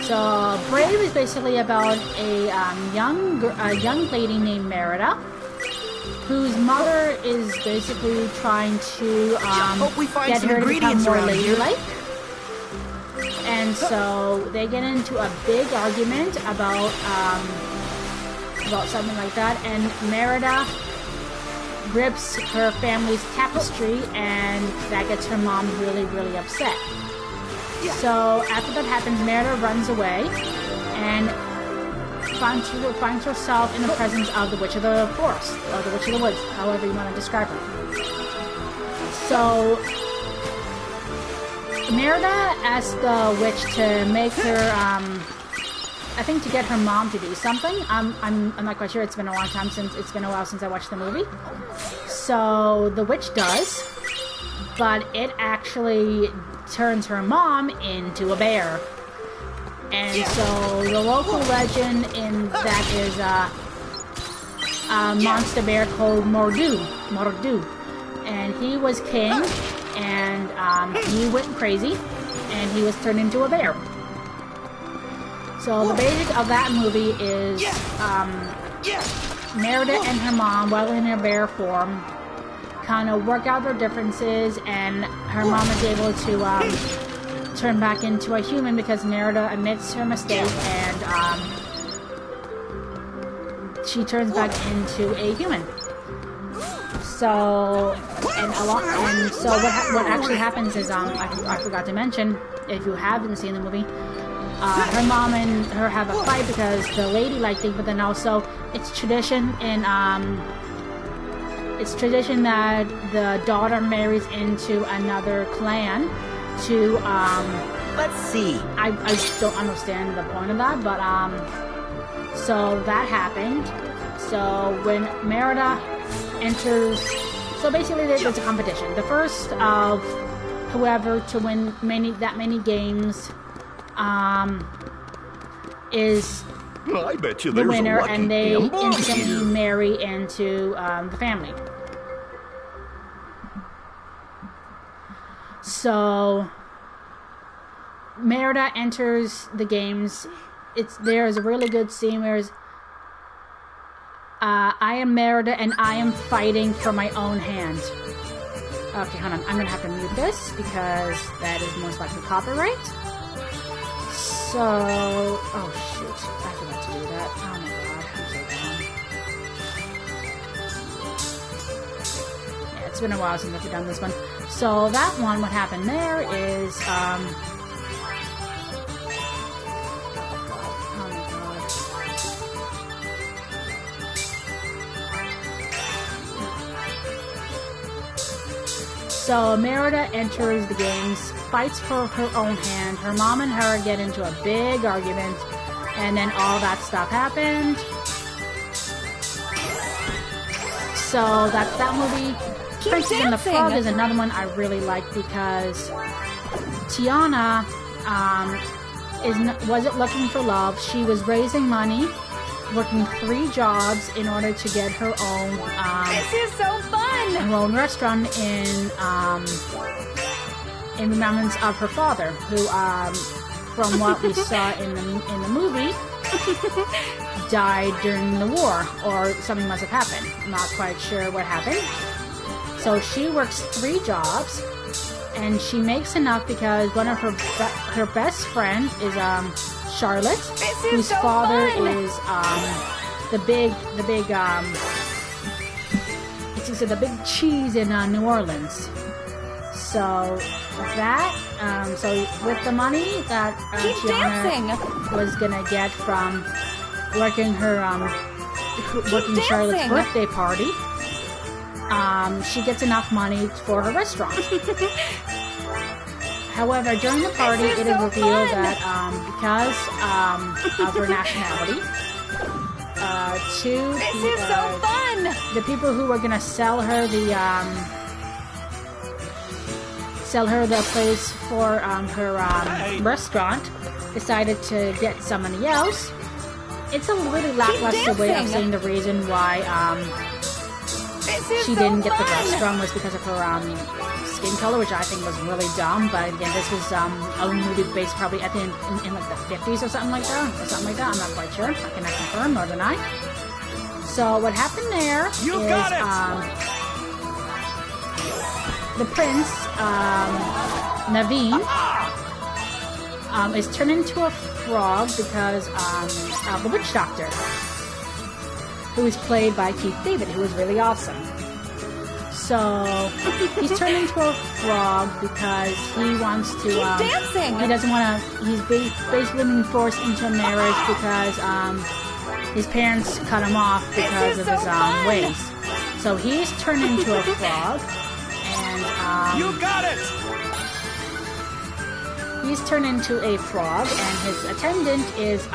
So Brave is basically about a young lady named Merida, whose mother is basically trying to Hope we find get some her to become ingredients more around here. ladylike. And so they get into a big argument about something like that, and Merida rips her family's tapestry, and that gets her mom really, really upset. So after that happens, Merida runs away and finds herself in the presence of the Witch of the Forest, or the Witch of the Woods, however you want to describe her. So Merida asked the witch to make her, I think, to get her mom to do something. I'm not quite sure. It's been a while since I watched the movie. So the witch does, but it actually turns her mom into a bear. And so the local legend in that is a monster bear called Mordu, and he was king, and he went crazy, and he was turned into a bear. So the basic of that movie is Merida and her mom, while in her bear form, kind of work out their differences, and her mom is able to turn back into a human because Merida admits her mistake, and she turns back into a human. So, what actually happens is, I forgot to mention, if you haven't seen the movie, her mom and her have a fight because the lady liked it, but then also it's tradition that the daughter marries into another clan to Let's see. I don't understand the point of that, but so that happened. So when Merida enters, so basically there's a competition. The first of whoever to win many games is I bet you the there's winner, a lucky and they M bomb instantly here. marry into the family. So Merida enters the games. There's a really good scene where I am Merida and I am fighting for my own hand. Okay, hold on. I'm gonna have to mute this because that is most likely copyright. So, oh shoot, I forgot to do that. Oh my god, I'm so dumb. Yeah, it's been a while since I've done this one. So that one, what happened there is, So Merida enters the games, fights for her own hand. Her mom and her get into a big argument, and then all that stuff happened. So that's that movie. Princess and the Frog is another one I really like because Tiana wasn't looking for love. She was raising money, working 3 jobs in order to get her own. This is so fun! Her own restaurant in remembrance of her father, who, from what we saw in the movie, died during the war, or something must have happened. I'm not quite sure what happened. So she works 3 jobs, and she makes enough because one of her best friend is Charlotte, whose father is the big cheese in New Orleans. So that so with the money that Tiana was gonna get from working Charlotte's birthday party, she gets enough money for her restaurant. However, during the party, it is revealed that because of her nationality, the people who were gonna sell her the place for her restaurant decided to get somebody else. It's a really lackluster way of saying the reason why she didn't get the restaurant was because of her skin color, which I think was really dumb. But again, this was a movie based probably I think in like the 50s or something like that. I'm not quite sure. I cannot confirm, nor deny. So what happened there is the prince, Naveen, is turned into a frog because of the witch doctor, who is played by Keith David, who is really awesome. So he's turned into a frog because he wants to. He doesn't want to. He's basically being forced into a marriage because his parents cut him off because of his ways. So he's turned into a frog, and You got it! he's turned into a frog, and his attendant is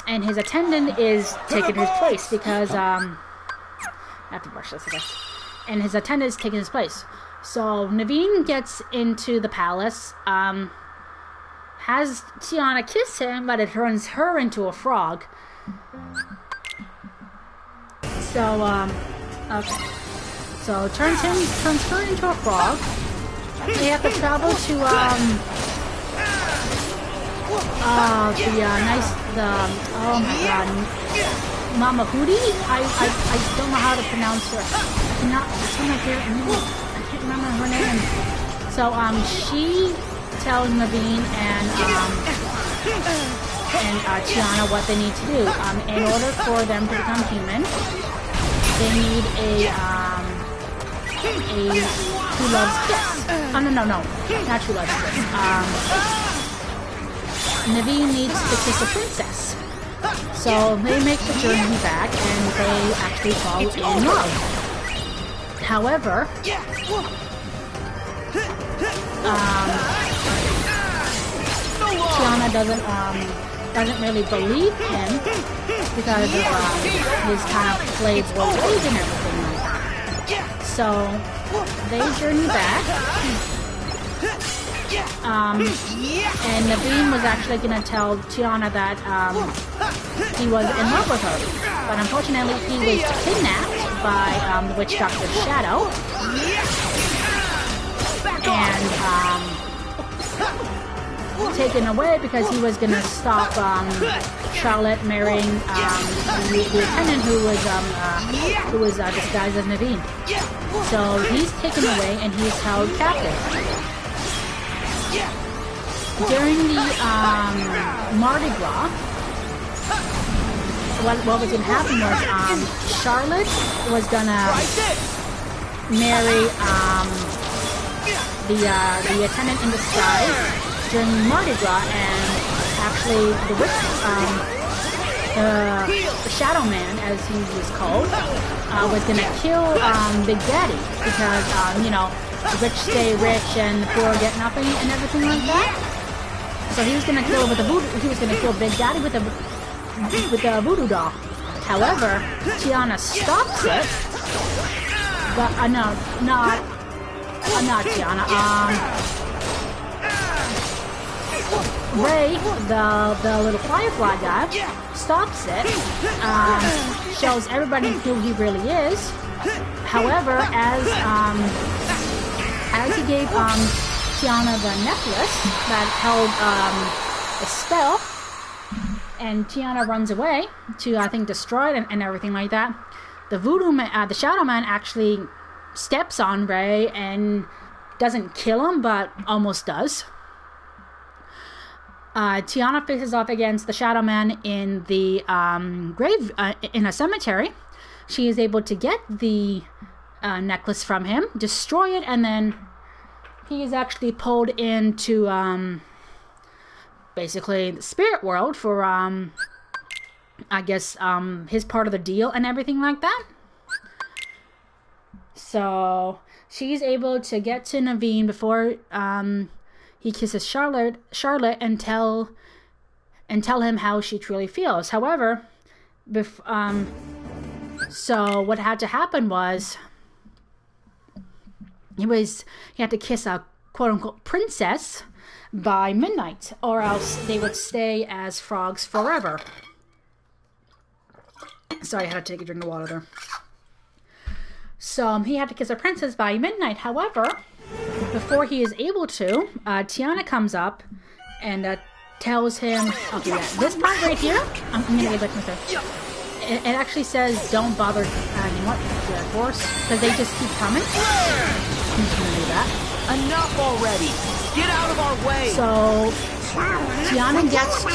and his attendant is taking his place because I have to brush this, I guess. And his attendant is taking his place. So Naveen gets into the palace, has Tiana kiss him, but it turns her into a frog. So okay. So turns her into a frog. They have to travel to oh my god, Mama Hootie? I don't know how to pronounce her. I can't remember her name. So she tells Naveen and Tiana what they need to do. In order for them to become human, they need a True Love's kiss. Oh no, not True Love's kiss. Naveen needs to kiss a princess. So they make the journey back and they actually fall in love. However, Tiana doesn't really believe him because of his kind of playboy ways and everything like that. So they journey back. And Naveen was actually going to tell Tiana that he was in love with her, but unfortunately he was kidnapped by the witch doctor's shadow, and taken away because he was going to stop Charlotte marrying the attendant who was disguised as Naveen. So he's taken away and he's held captive. During the Mardi Gras, what was going to happen was Charlotte was going to marry the attendant in disguise during Mardi Gras, and actually the witch the Shadow Man, as he was called, was gonna kill Big Daddy because you know, the rich stay rich and the poor get nothing and everything like that. So he was gonna kill with a voodoo. He was gonna kill Big Daddy with a voodoo doll. However, Tiana stops it. But no, not Tiana. Ray, the little firefly guy, stops it. Shows everybody who he really is. However, as he gave Tiana the necklace that held a spell, and Tiana runs away to, I think, destroy it and everything like that. The Voodoo Man, the Shadow Man, actually steps on Ray and doesn't kill him, but almost does. Tiana faces off against the Shadow Man in the in a cemetery. She is able to get the necklace from him, destroy it, and then he is actually pulled into basically the spirit world for I guess his part of the deal and everything like that. So she's able to get to Naveen before he kisses Charlotte and tell him how she truly feels. However, so what had to happen was he had to kiss a quote-unquote princess by midnight, or else they would stay as frogs forever. Sorry, I had to take a drink of water there. So he had to kiss a princess by midnight. However, before he is able to, Tiana comes up and tells him, okay, yeah, this part right here, I'm going to get back to myself. It actually says, don't bother, you know what, force, because they just keep coming. I'm just going to do that. Enough already! Get out of our way! So Tiana gets to,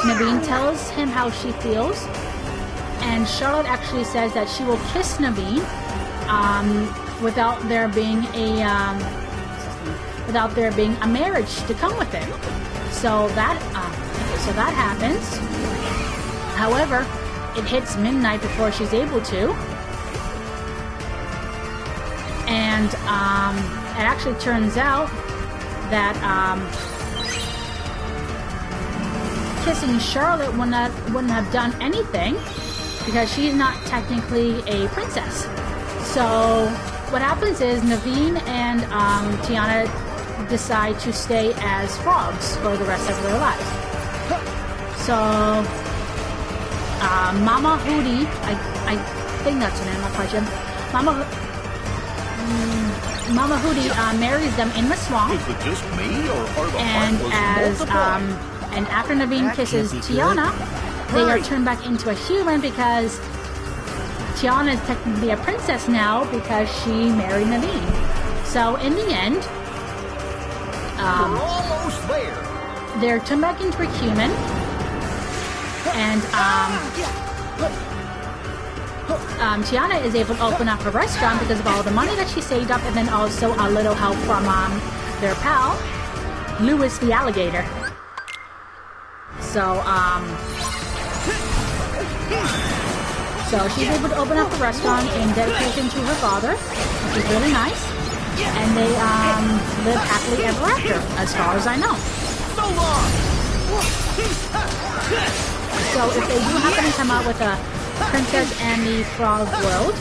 Naveen tells him how she feels, and Charlotte actually says that she will kiss Naveen, without there being a marriage to come with it. So that happens. However, it hits midnight before she's able to, and it actually turns out that kissing Charlotte wouldn't have done anything because she's not technically a princess. So what happens is Naveen and Tiana decide to stay as frogs for the rest of their lives. So Mama Hootie, I think that's her name, I'm not quite sure. Mama Hootie marries them in the swamp. Is it just me, or are the And heartless multiplying? and after Naveen kisses Tiana, they are turned back into a human because Tiana is technically a princess now because she married Naveen. So in the end, We're almost there! they're turned back into a human, and Tiana is able to open up a restaurant because of all the money that she saved up, and then also a little help from their pal, Louis the alligator. So she's able to open up a restaurant in dedication to her father, which is really nice. And they live happily ever after, as far as I know. So long! So if they do happen to come out with a Princess and the Frog World,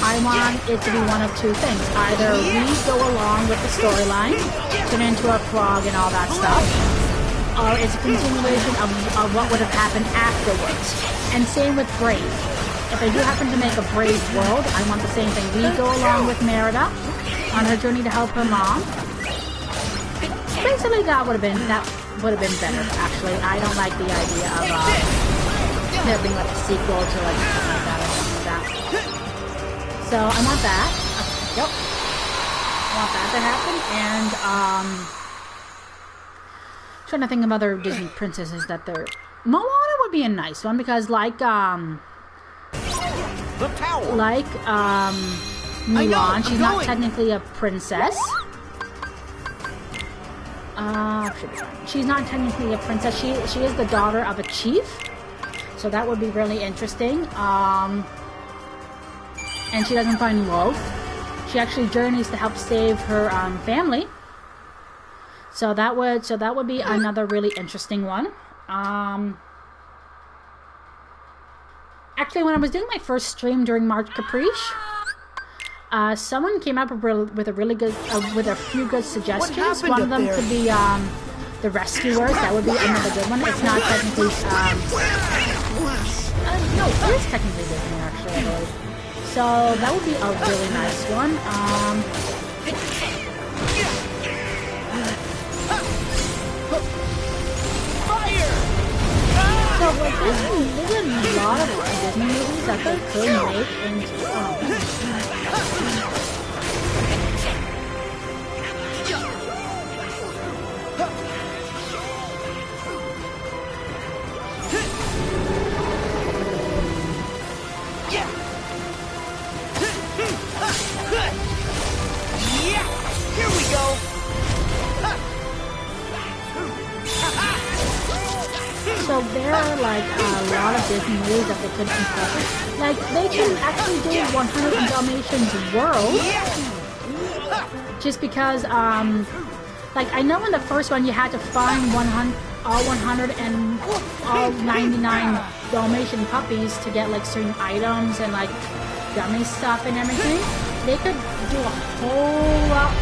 I want it to be one of two things. Either we go along with the storyline, turn into a frog and all that stuff, or it's a continuation of what would have happened afterwards. And same with Brave. If they do happen to make a Brave world, I want the same thing. We go along with Merida on her journey to help her mom. Basically, that would have been better. Actually, I don't like the idea of there being like a sequel to like something like that or something like that. So I want that. Okay, yep. I want that to happen. And trying to think of other Disney princesses that they're. Moana would be a nice one because like The tower! Mulan, she's not technically a princess. She's not technically a princess. She is the daughter of a chief. So that would be really interesting. And she doesn't find love. She actually journeys to help save her family. So that would be another really interesting one. Actually, when I was doing my first stream during March Caprice, someone came up with a really good, with a few good suggestions. One of them could be the Rescuers. That would be another good one. It's not technically, no, it is technically Disney actually, I believe. So that would be a really nice one. So like there's a lot of Disney movies that they could make into Here we go! So there are like a lot of Disney movies that they could incorporate. Like they can actually do 100 Dalmatians World, just because like I know in the first one you had to find all 100 and all 99 Dalmatian puppies to get like certain items and like gummy stuff and everything. They could do a whole lot.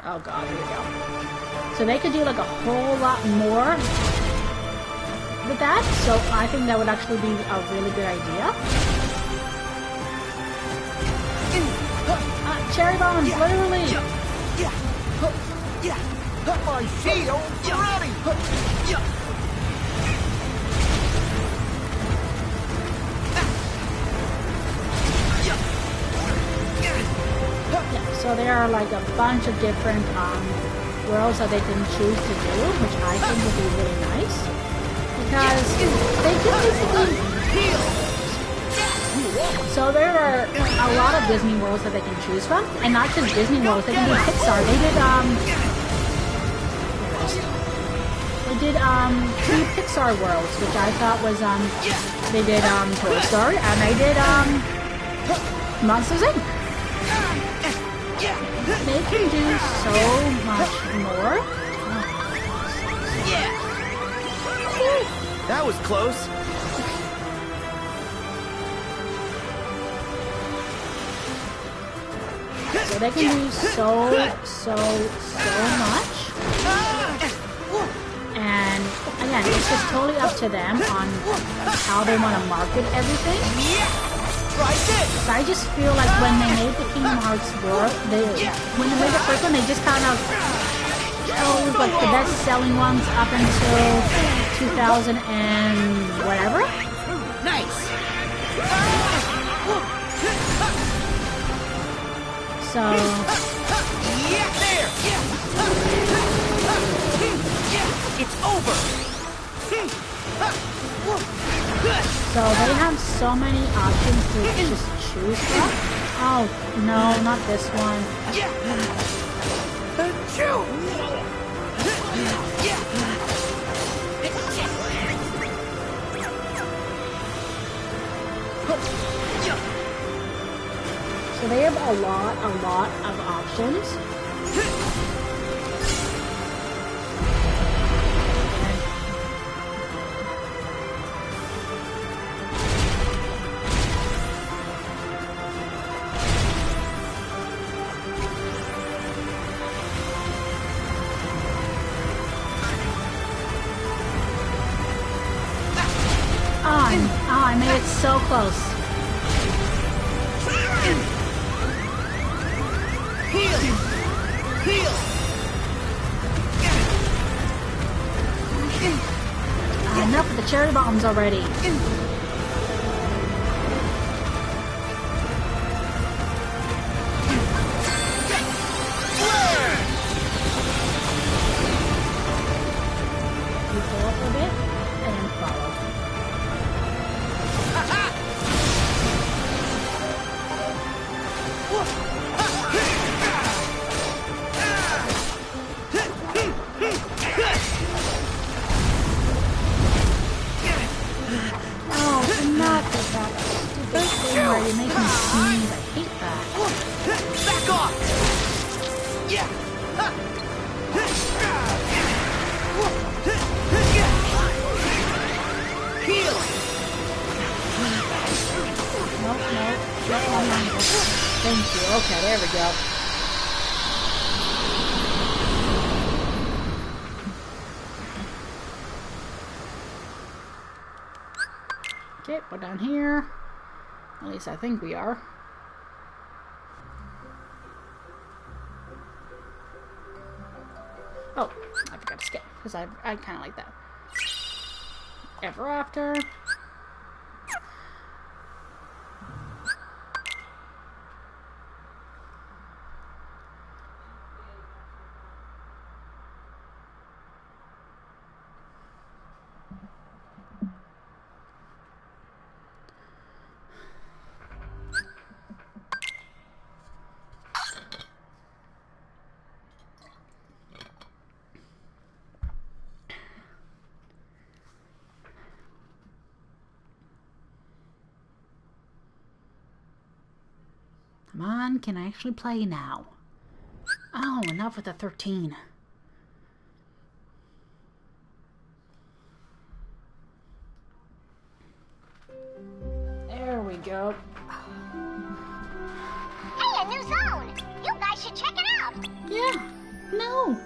Oh god, here we go. So they could do like a whole lot more with that, so I think that would actually be a really good idea. Cherry bombs, literally! My shield ready! Yeah, so there are like a bunch of different worlds that they can choose to do, which I think would be really nice. Because they can basically... So there are a lot of Disney worlds that they can choose from, and not just Disney worlds, they can do Pixar. They did 2 Pixar worlds, which I thought was they did Toy Story, and they did Monsters Inc. They can do so much more. That was close. So they can do so much. And again, it's just totally up to them on how they want to market everything. So I just feel like when they made the Kingdom Hearts world, when they made the first one, they just kind of chose like the best-selling ones up until 2000 and whatever. Nice. So There. It's over. So they have so many options to just choose from. Oh, no, not this one. So they have a lot of options. Oh, I made it so close. Enough with the cherry bombs already. You go up a bit and then follow. Okay, there we go. Okay, we're down here. At least I think we are. Oh, I forgot to skip, because I kind of like that. Ever After. Come on, can I actually play now? Oh, enough with the 13. There we go. Hey, a new zone! You guys should check it out! Yeah, no.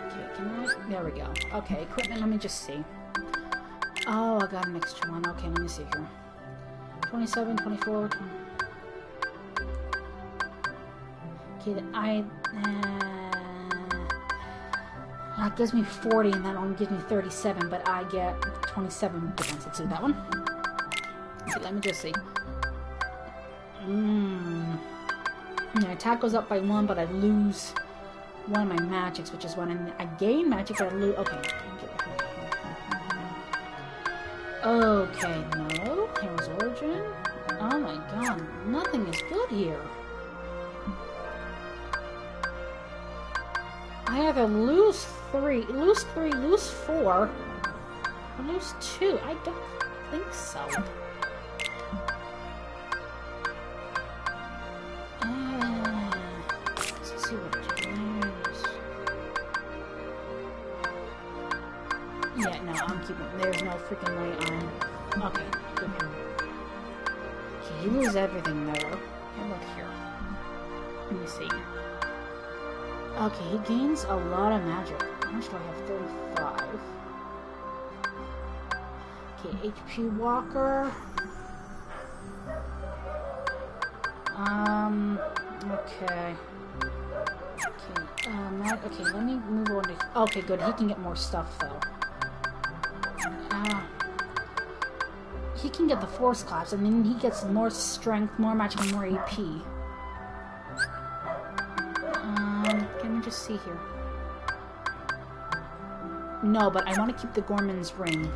Okay, can I? There we go. Okay, equipment, let me just see. Oh, I got an extra one. Okay, let me see here. 27, 24, 20. Okay, that gives me 40 and that only gives me 37, but I get 27 defense. Let's do that one. Okay, let me just see. My attack goes up by 1, but I lose one of my magics, which is when I gain magic, but I lose. Okay. Okay, no. Hero's Origin. Oh my god, nothing is good here. I either lose 3, lose 4, or lose 2. I don't think so. Let's see what it is. Yeah, no, I'm keeping. There's no freaking way I'm. Okay, good. Okay, he loses everything there. Hey, look here. Let me see. Okay, he gains a lot of magic. How much do I have? 35. Okay, HP Walker. Okay. Okay, let me move on to... Okay, good. He can get more stuff, though. He can get the Force Claps, and then he gets more strength, more magic, and more AP. Let me just see here. No, but I want to keep the Gorman's Ring.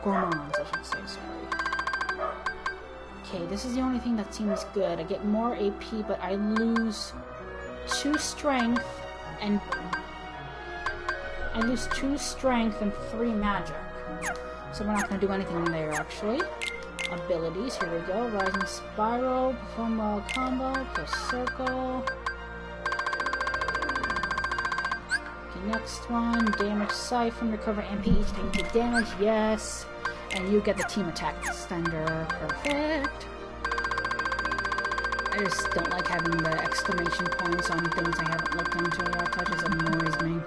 Gormons, I should say, sorry. Okay, this is the only thing that seems good. I get more AP, but I lose 2 strength, and... I lose 2 strength and 3 magic. So we're not going to do anything there, actually. Abilities, here we go. Rising Spiral, Perform Wild Combo, Press Circle. Next one, Damage Siphon, recover MP each time you take damage, yes. And you get the team attack extender, perfect. I just don't like having the exclamation points on things I haven't looked into yet, that just annoys me.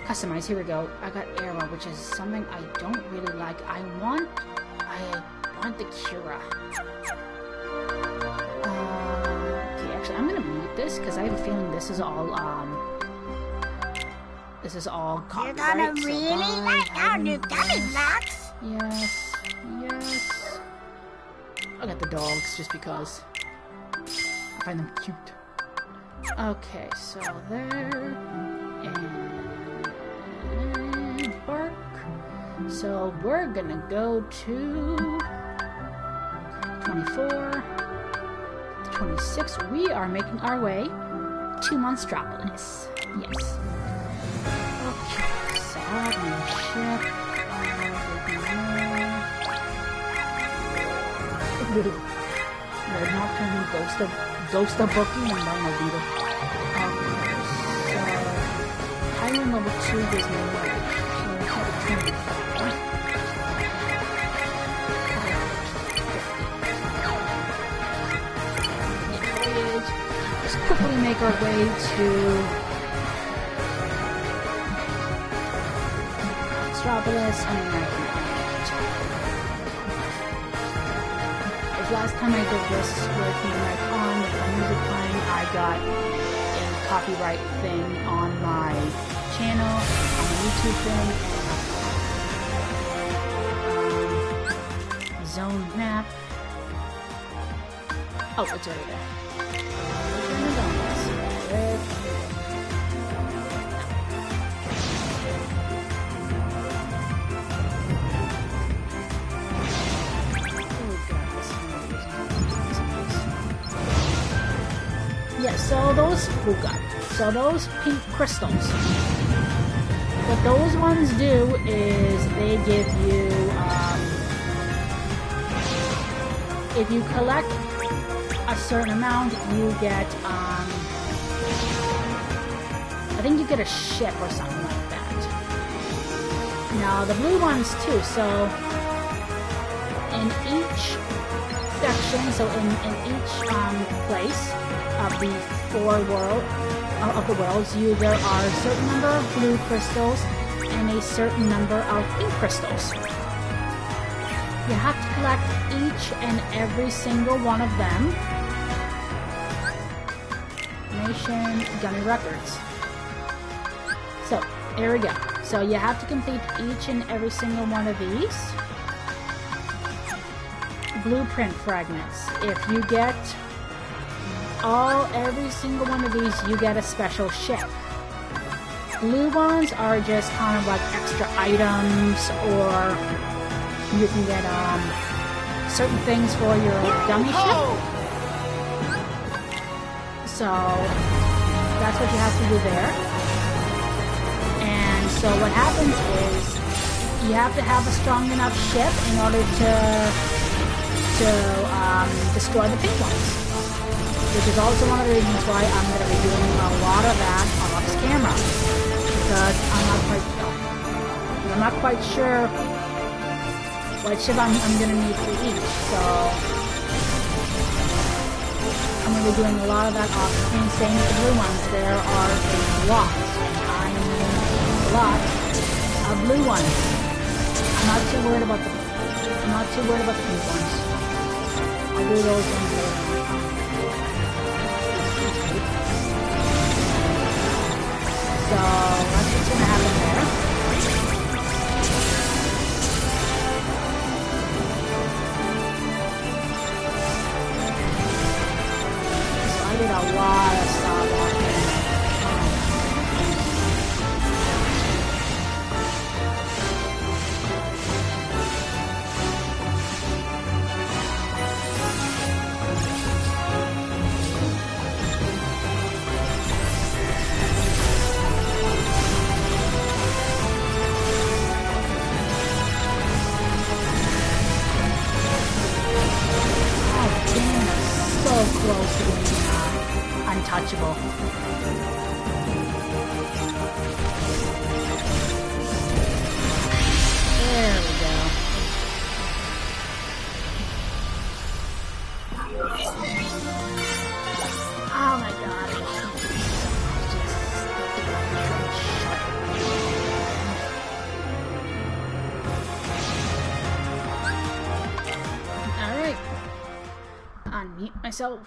Customize, here we go. I got Arrow, which is something I don't really like. I want the Cura. Okay, actually, I'm gonna mute this, because I have a feeling this is all, copyright. You're gonna really like our new gummy blocks? Yes, yes. I got the dogs just because I find them cute. Okay, so there and bark. So we're gonna go to 24, 26. We are making our way to Monstropolis. Yes. Sad new ship. We're not turning ghost of booking and then we'll beat it. So Highland level 2 gives me like 25. we make our way to Monstropolis and American Element. Because last time I did this with my con, with the music playing, I got a copyright thing on my channel, on the YouTube thing. Zone map. Oh, it's over there. Yeah, so those pink crystals. What those ones do is they give you, if you collect a certain amount, you get, I think you get a ship or something like that. Now, the blue ones too, so in each section, so in each place of the of the worlds, there are a certain number of blue crystals and a certain number of pink crystals. You have to collect each and every single one of them. Nation Gummy Records. So, there we go. So you have to complete each and every single one of these. Blueprint fragments. If you get every single one of these, you get a special ship. Blue ones are just kind of like extra items, or you can get certain things for your gummy ship. So that's what you have to do there. And so what happens is you have to have a strong enough ship in order to destroy the pink ones. Which is also one of the reasons why I'm going to be doing a lot of that off camera. Because I'm not quite sure what ship I'm going to need for each. So I'm going to be doing a lot of that off screen. Same with the blue ones. There are a lot of blue ones. I'm not too worried about the pink ones. I'll do those ones later. So that's what's going to happen there. So I did a lot of stuff off there. Close to being untouchable. There we go. Oh my god. Alright. Unmute myself.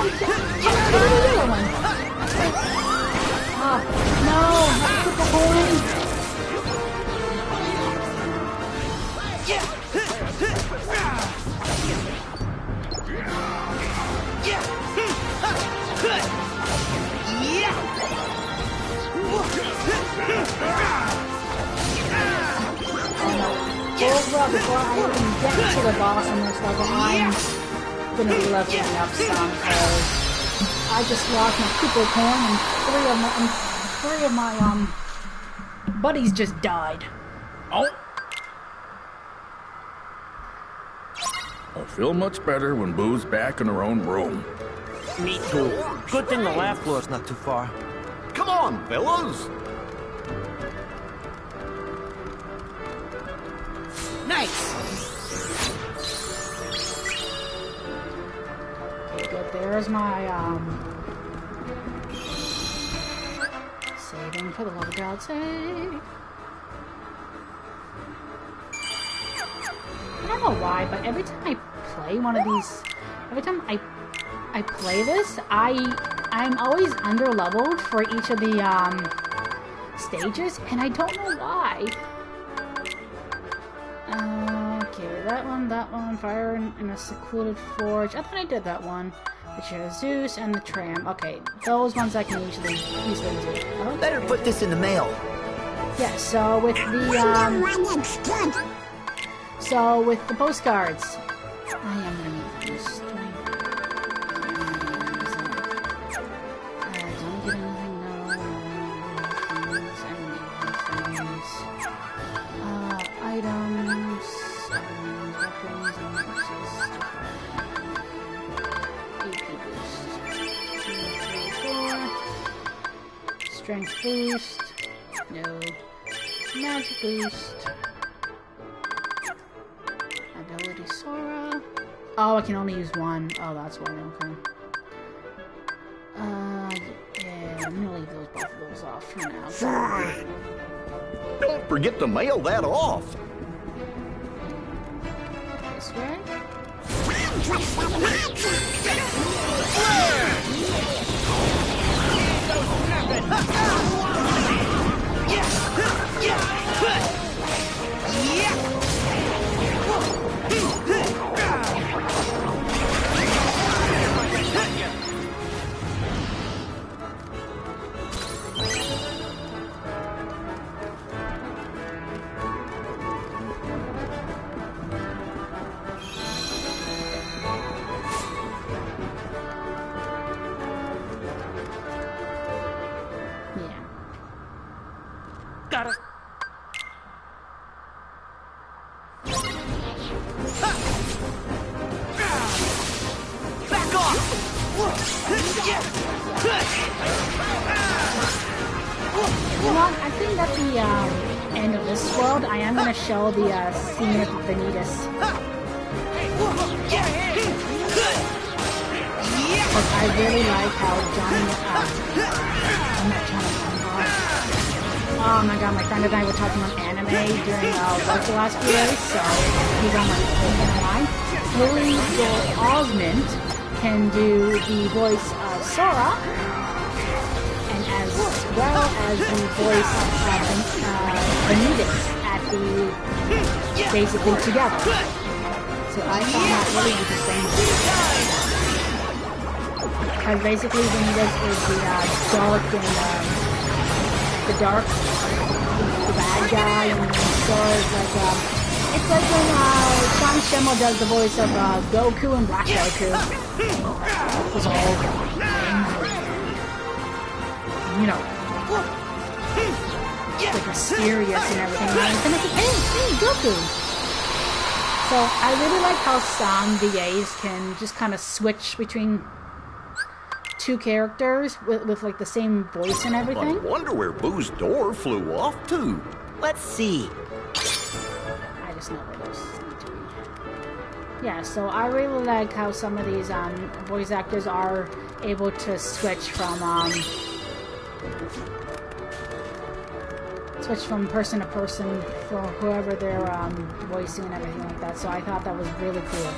No! Not the horn! Before I even get to the boss on this level, I'm gonna be leveling up some, because I just lost my Cooper Corn and three of my buddies just died. Oh! I feel much better when Boo's back in her own room. Me too. Good thing the lab floor's not too far. Come on, fellas. Nice. Okay, good. There's my saving for the love of God save. I don't know why, but every time I play one of these, every time I play this, I'm always under-leveled for each of the stages, and I don't know why. Okay, that one, fire in a secluded forge. I thought I did that one. The chair of Zeus and the tram. Okay, those ones I can easily do. Okay. Better put this in the mail. Yeah, so with the postcards, I am gonna need these. Don't get anything, no. Items, weapons, and AP boost. 2, 3, 4. Strength boost. No. Magic boost. Ability Sora. Oh, I can only use one. Oh, that's why. Okay. Yeah, I'm gonna leave both of those off for now. Don't forget to mail that off. This way. Got it. Back off! You know what? I think at the end of this world, I am going to show the scene of Vanitas. Because I really like how Johnny, oh my god, my friend and I were talking on anime during work the last few days, so he's on my line. Willie Joel Osment can do the voice of Sora, and as well as the voice of Vanitas at the basically together. So I found that really interesting. Because basically Vanitas is the dark and the bad guy, and Sora is like it's like when Sean Schemmel does the voice of Goku and Black Goku. It was all angry. You know, like mysterious and everything. And then it's like, hey, Goku. So I really like how some VAs can just kind of switch between two characters with like the same voice and everything. I wonder where Boo's door flew off to. Let's see. I just know where those need to be. Yeah, so I really like how some of these voice actors are able to switch from person to person for whoever they're voicing and everything like that. So I thought that was really cool.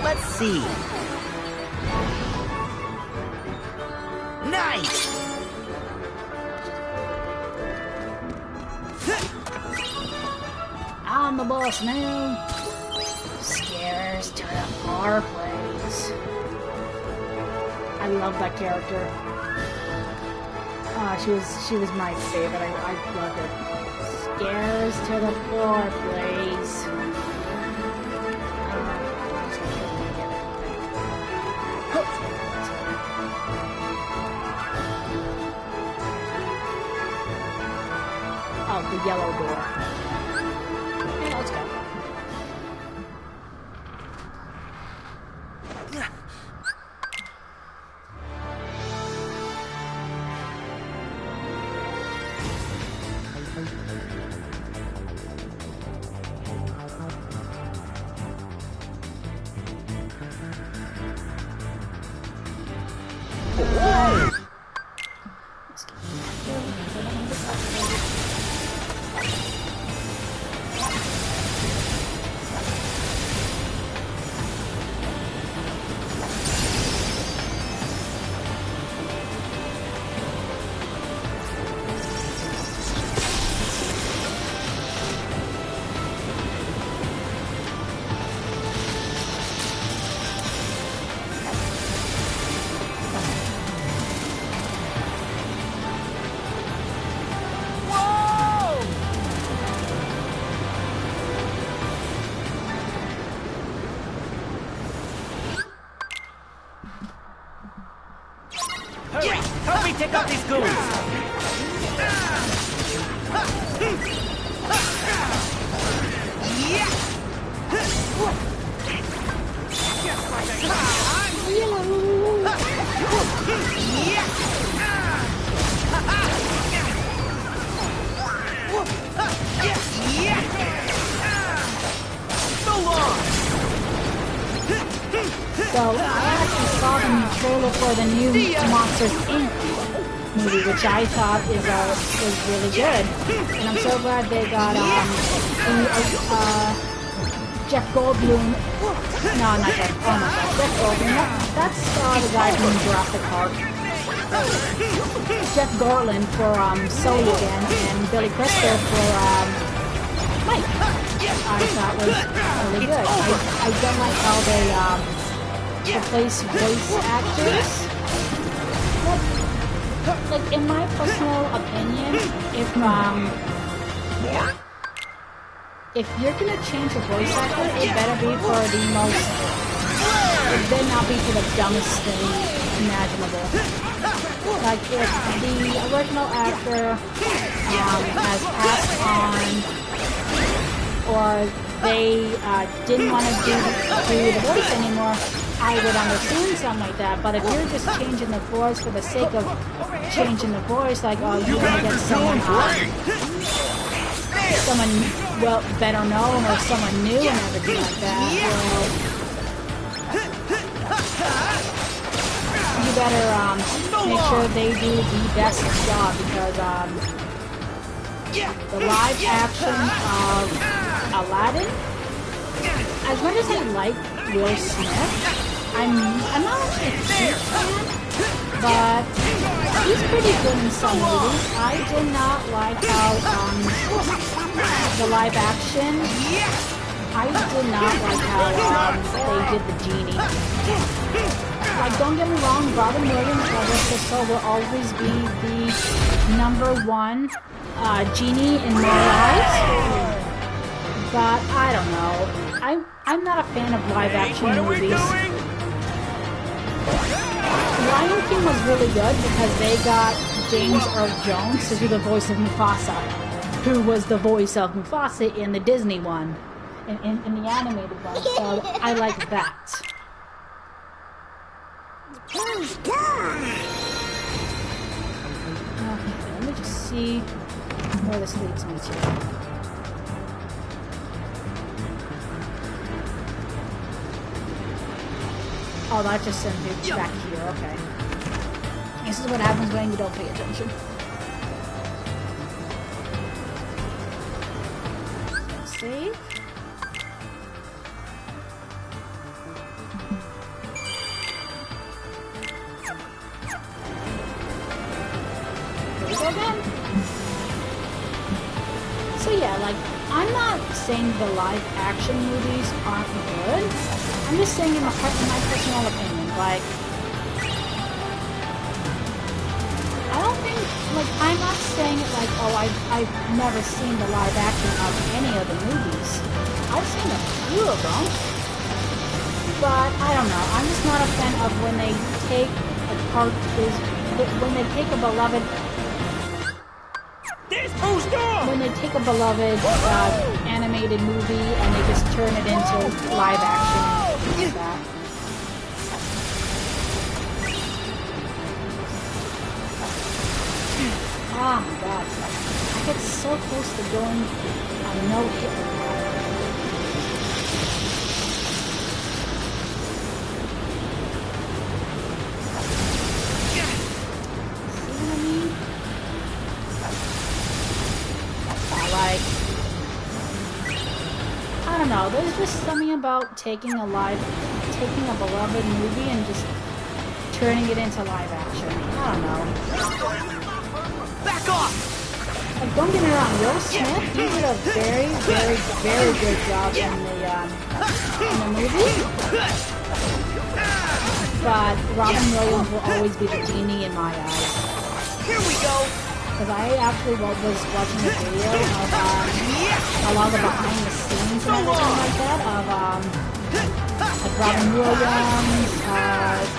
Let's see. Nice! I'm the boss now. Scares to the fireplace. I love that character. She was my favorite. I loved her. Scares to the fireplace. Oh, the yellow door. Okay, let's go. Hurry! Help me take out these goons! So I actually saw the trailer for the new Monsters Inc. movie, which I thought is really good, and I'm so glad they got Jeff Goldblum. No, not Jeff. Oh my God, Jeff Goldblum. That's the guy from Jurassic Park. Jeff Garland for Sully again, and Billy Crystal for Mike. I thought was really good. I don't like how they replace voice actors. Like in my personal opinion, if you're gonna change a voice actor, it better be for the most. It better not be for the dumbest thing imaginable. Like if the original actor has passed on, or they didn't want to do the voice anymore, I would understand something like that. But if you're just changing the voice for the sake of changing the voice, like, oh, you want to get someone well better known or someone new and everything like that, well, you better make sure they do the best job, because the live action of Aladdin, as much as I like Will Smith, I'm not actually a huge fan, but he's pretty good in some movies. I did not like how the live action. I did not like how they did the genie. Like, don't get me wrong, Robin Williams will always be the #1 genie in my eyes. But I don't know. I'm not a fan of live action movies. Lion King was really good because they got James Earl Jones to do the voice of Mufasa, who was the voice of Mufasa in the Disney one, in the animated one. So I like that. Okay, let me just see where this leads me to. Oh, that just sent me back here, okay. This is what happens when you don't pay attention. Save. Here we go again. So yeah, like, I'm not saying the live action movies aren't good. I'm just saying in my personal opinion, like, I don't think, like, I'm not saying it like, oh, I've never seen the live action of any of the movies. I've seen a few of them, but I don't know. I'm just not a fan of when they take a beloved. When they take a beloved animated movie and they just turn it into live action and like that. Oh my god. I get so close to going on no hit with that. See what I mean? Like, I don't know, there's just something about taking a beloved movie and just turning it into live action. I don't know. Back off! Like, don't get me wrong, Will Smith, he did a very, very, very good job in the movie. But Robin Williams will always be the genie in my eyes. Here we go! Because I actually was watching a video of a lot of the behind the scenes and everything like that of Robin Williams,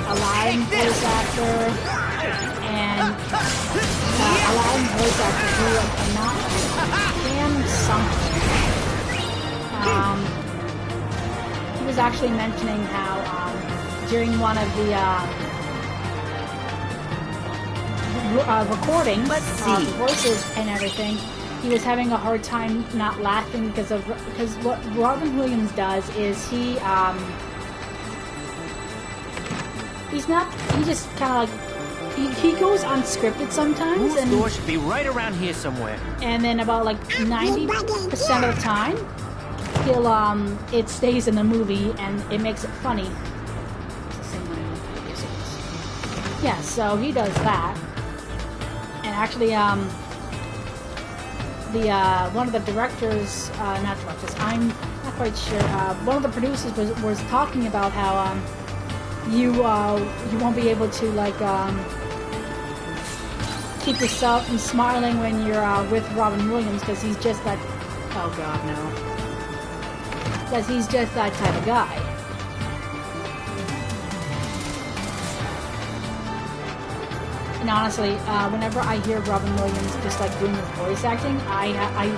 Aladdin voice actor, and Aladdin voice actor who I cannot stand something. He was actually mentioning how during one of the recordings of the voices and everything, he was having a hard time not laughing because what Robin Williams does is he just kind of like he goes unscripted sometimes, Whose door should be right around here somewhere. And then about like 90% of the time it stays in the movie and it makes it funny. It's the same way. Yeah, so he does that. And actually, one of the directors, not directors, I'm not quite sure. One of the producers was talking about how you won't be able to like keep yourself from smiling when you're with Robin Williams because he's just that. Oh God, no. Because he's just that type of guy. And honestly, whenever I hear Robin Williams just like doing his voice acting, I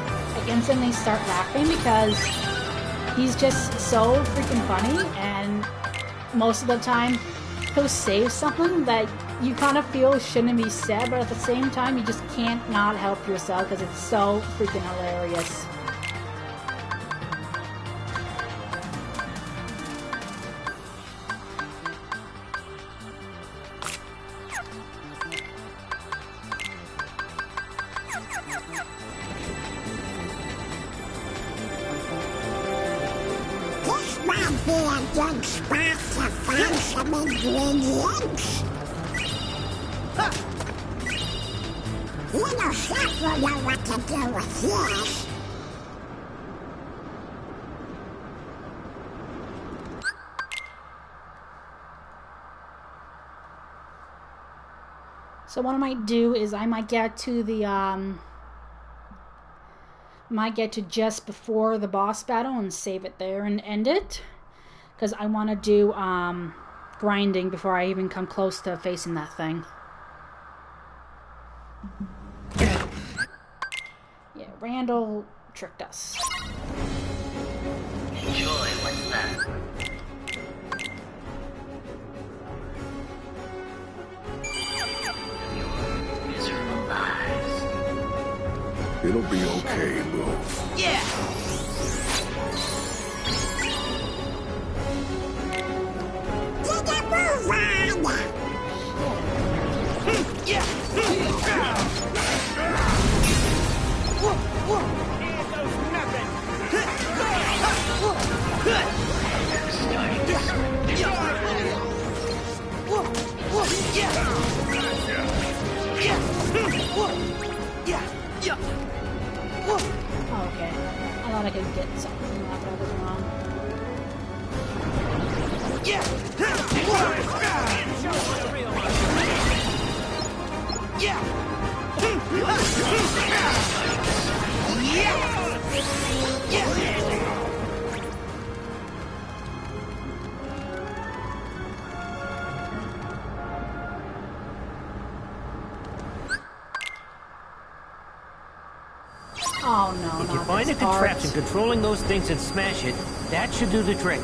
instantly start laughing because he's just so freaking funny, and most of the time he'll say something that you kind of feel shouldn't be said, but at the same time you just can't not help yourself because it's so freaking hilarious. Be a good spot to find some ingredients. Little chef will know what to do with this. So what I might do is I might get to just before the boss battle and save it there and end it. Because I want to do grinding before I even come close to facing that thing. Yeah, Randall tricked us. Enjoy what's left. Your miserable lives. It'll be okay, Lou. Yeah! Get a move on! I could get something out of it wrong. Yeah. Oh no, If you not find a this part. contraption controlling those things and smash it, that should do the trick.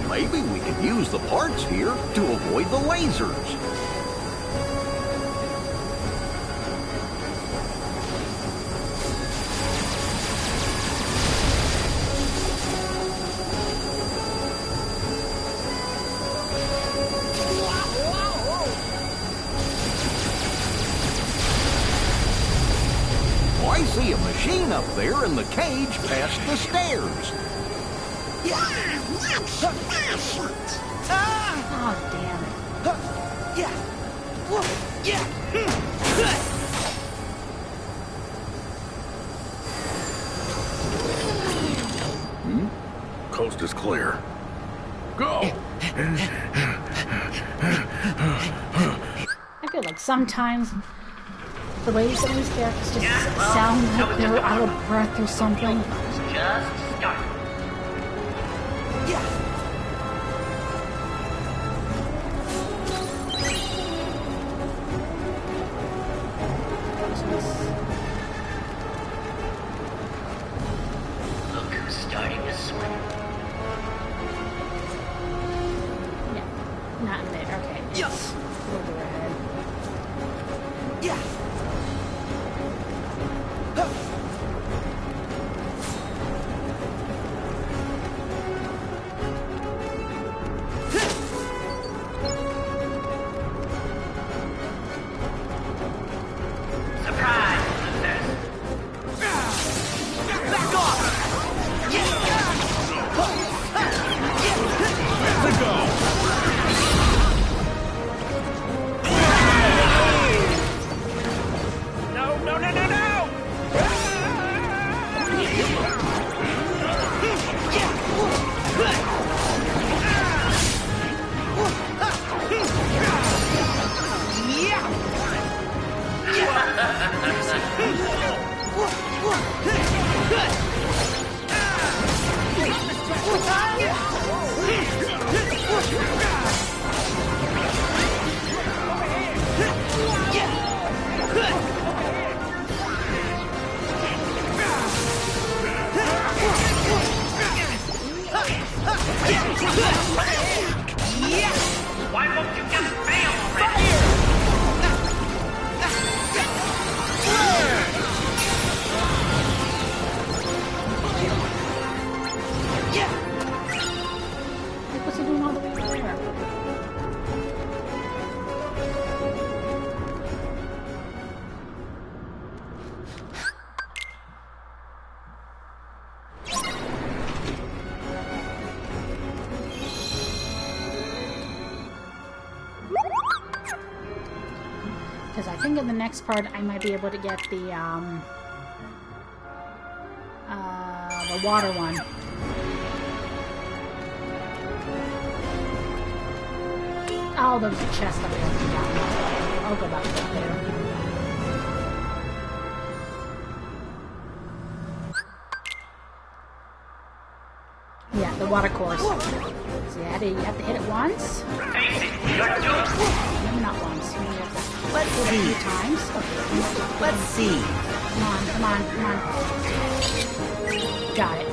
Maybe we can use the parts here to avoid the lasers. I see a machine up there in the cage past the stairs. Oh damn it. Coast is clear. Go! I feel like sometimes the way some of these characters just sound like they're out of breath or something. Just start. Look who's starting to swim. Yeah, not in there. Okay. Yes. Further ahead. Surprise! Losers. No, no, no, no, no! Why won't you just fail already? Like, what's he doing all the way over there? Because I think in the next part I might be able to get the water one. Oh, there's a chest up there. I'll go back up there. Yeah, the water course. So you have to hit it once. Face it, you're doomed. Maybe not once. Maybe you have to hit it a few times. Okay. Let's see. Come on, come on, come on. Got it.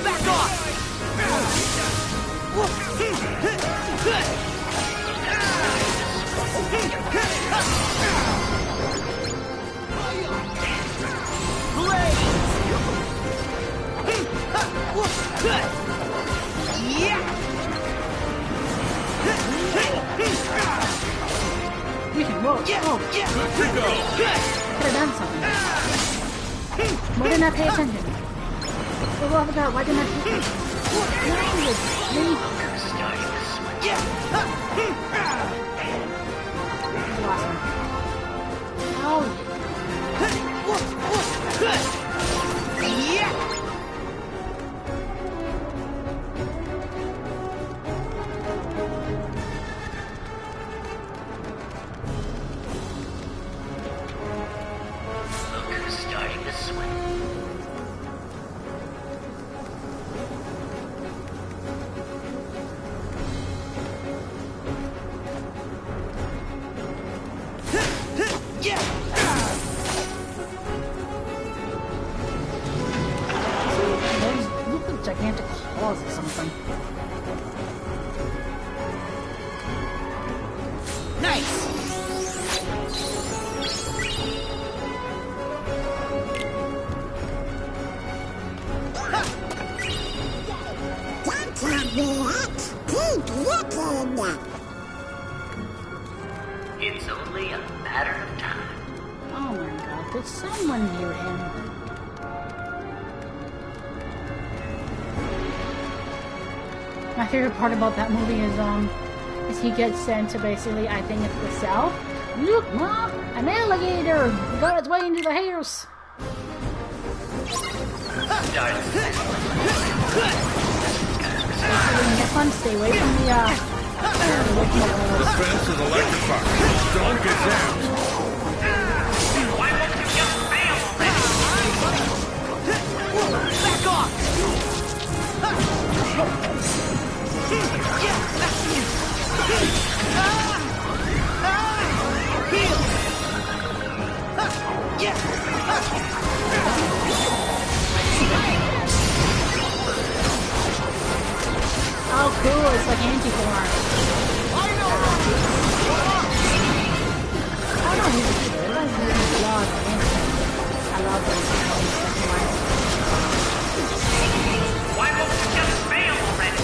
Back off! We can roll. Oh, Good to go. could have done something. Why didn't I pay attention? For the love of God, why didn't I pay attention? Starting to swim. Last one. Oh, Look who's starting to swim. those look like gigantic claws or something. Nice! Don't tell me that. Keep looking. It's only a matter of time. Oh my god, did someone hear him? My favorite part about that movie is he gets sent to basically, I think it's the South. Look, Mom, an alligator got its way into the house. Have fun, stay away from the, The fence is electrified. Don't get down. Why won't you just fail already? Back off! oh cool, it's like anti-form. Oh no, he's a kid. I love those. Why won't you just fail already?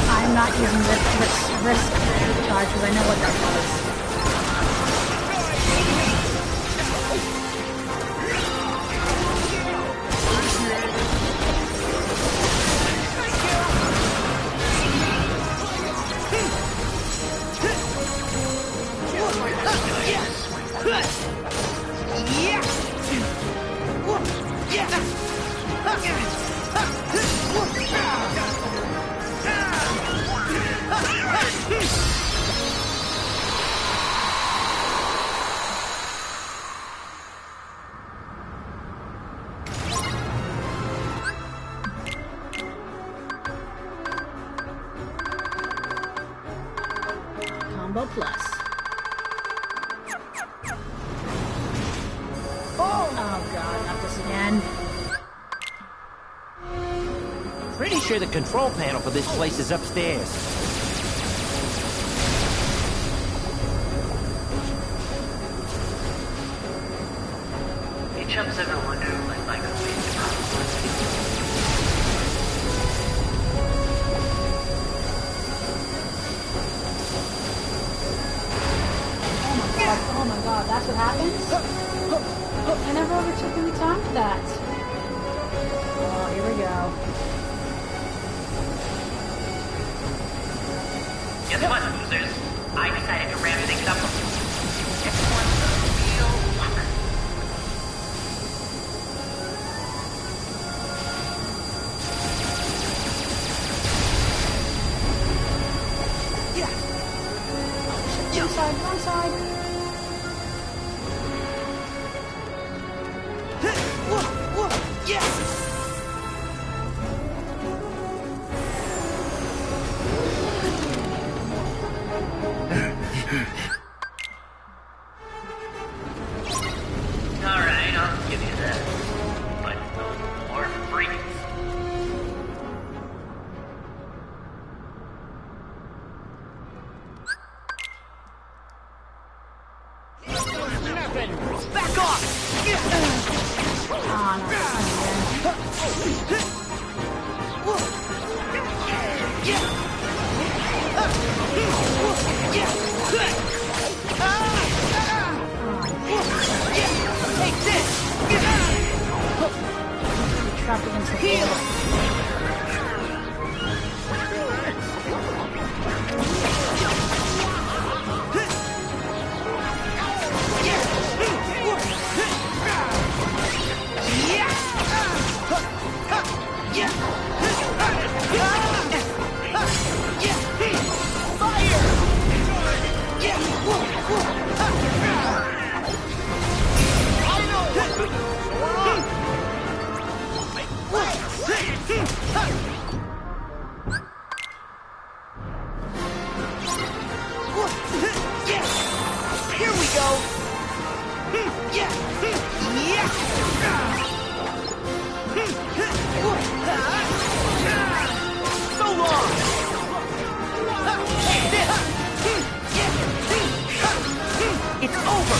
I'm not using risk charge because I know what that does. Combo plus. Oh god, not this again. Pretty sure the control panel for this place is upstairs. Hey, chumps ever wonder what microwave Oh my god, that's what happens? I never ever took any time for that. Oh, here we go. Guess what, losers? I decided to ramp things up. This one's a real luck. One side, one side. Alright, I'll give you that. But no more freaks. Back off! Oh, no, Take this! trapped against the floor. Here we go. So long. It's over.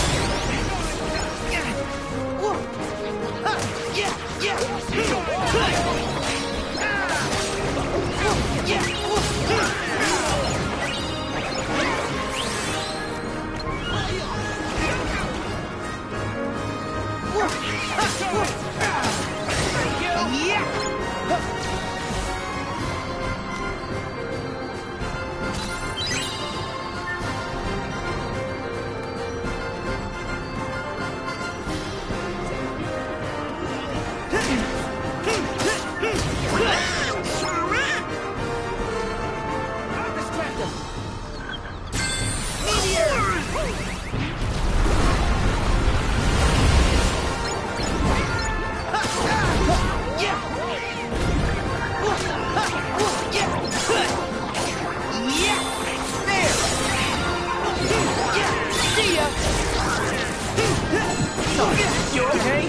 You okay?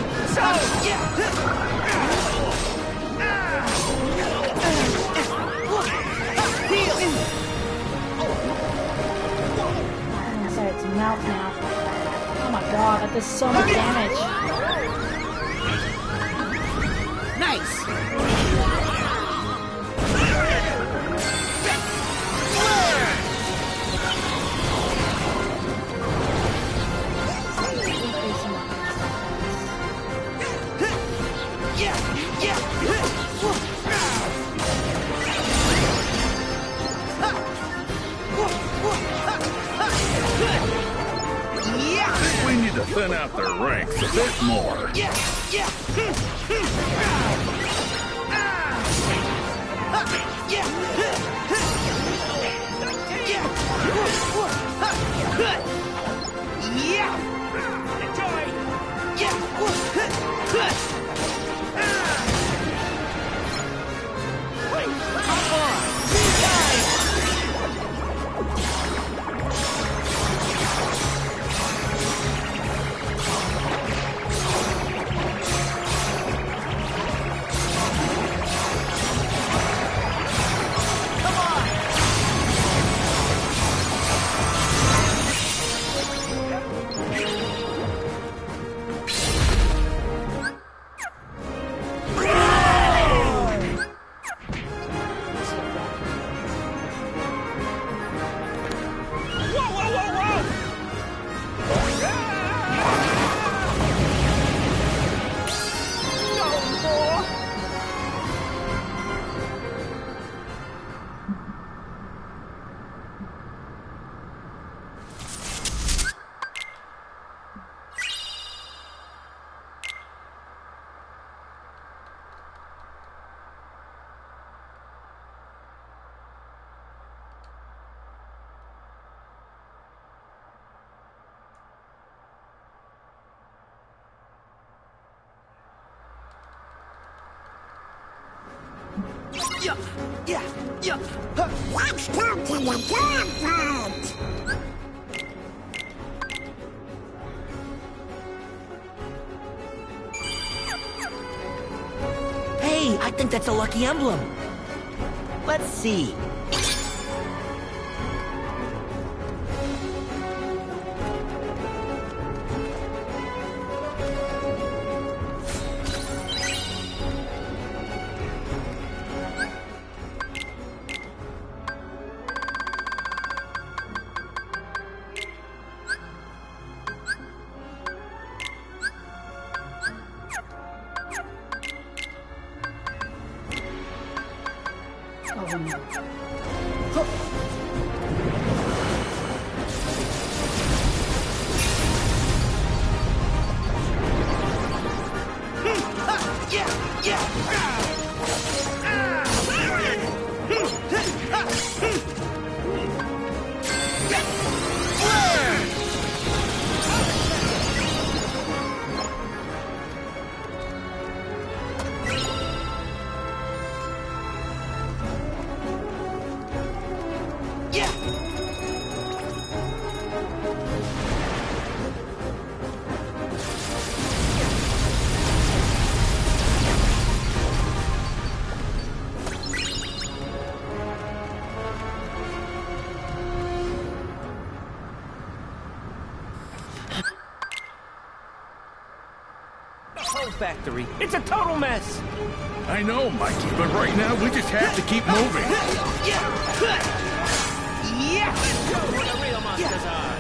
Inside its mouth now. Oh my god, that does so much damage. Nice. We need to thin out their ranks a bit more. Let's go to the airport! Hey, I think that's a lucky emblem. Let's see. Factory. It's a total mess. I know, Mikey, but right now we just have to keep moving. Where the real monsters are.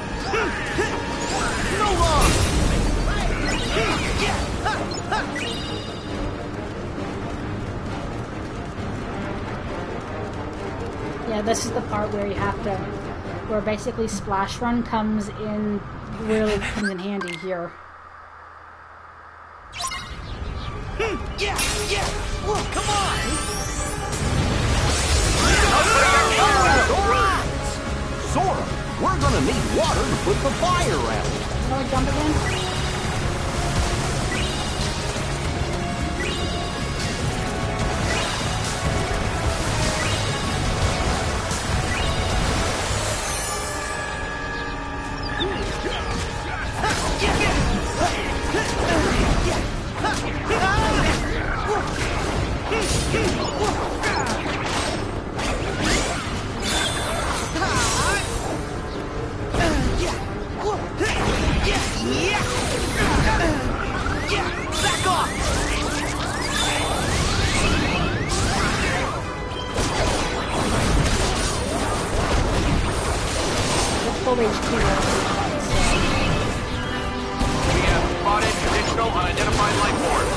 So long. Yeah, this is the part where you have to, where basically Splash Run comes in handy here. Come on! Sora, we're gonna need water to put the fire out. Can I jump again? Full HP. We have spotted additional unidentified life forms.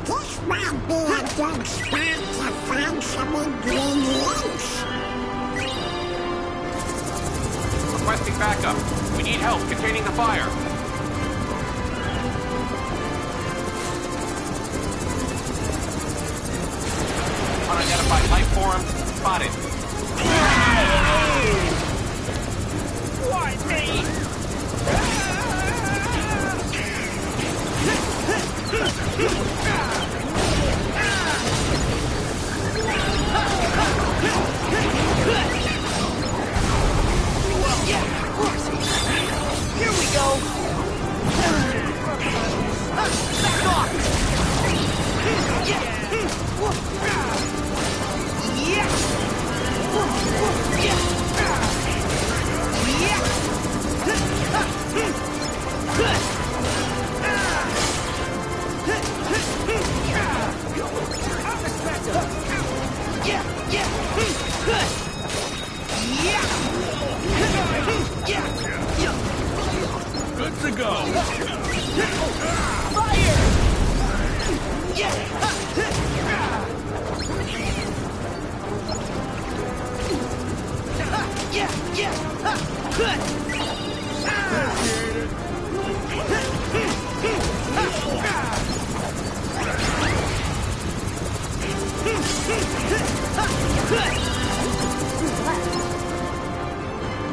This might be a good spot to find some ingredients. Requesting backup. We need help containing the fire. Unidentified life form spotted. Why me? Here we go! Back off! Yeah!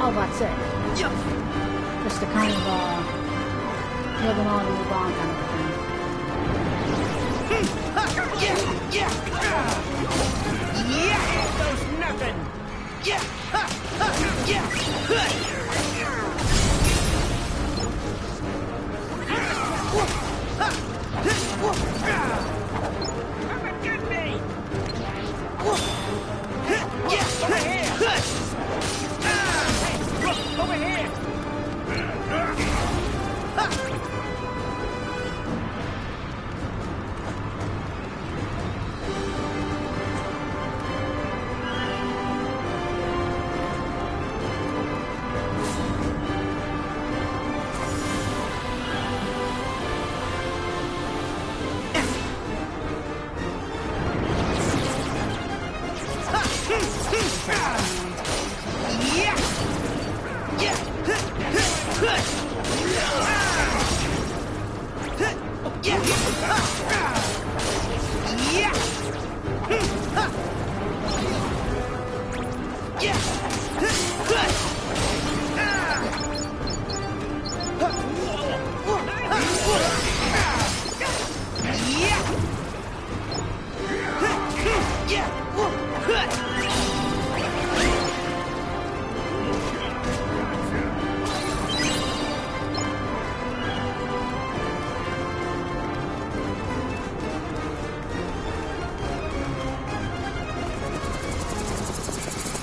Oh, that's it. Just to kind of kill them all and move on kind of a thing. There's nothing. Come and get me. Over here. Look, over here.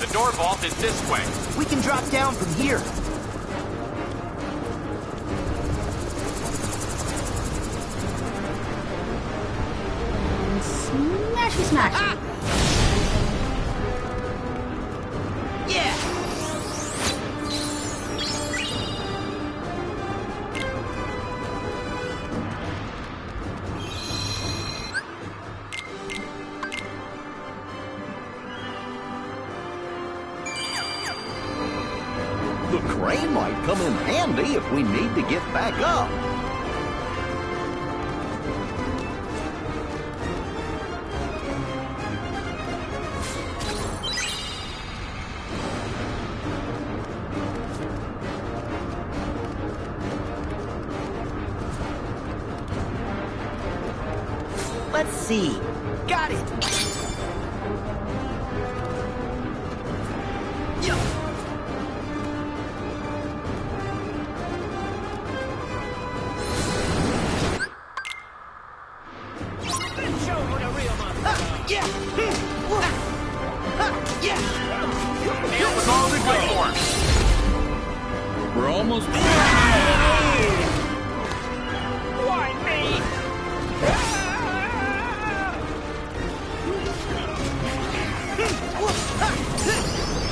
The door vault is this way. We can drop down from here. And smashy smashy. Yeah. The crane might come in handy if we need to get back up. Let's see. Got it. Neil was all to go for. We're almost Why me?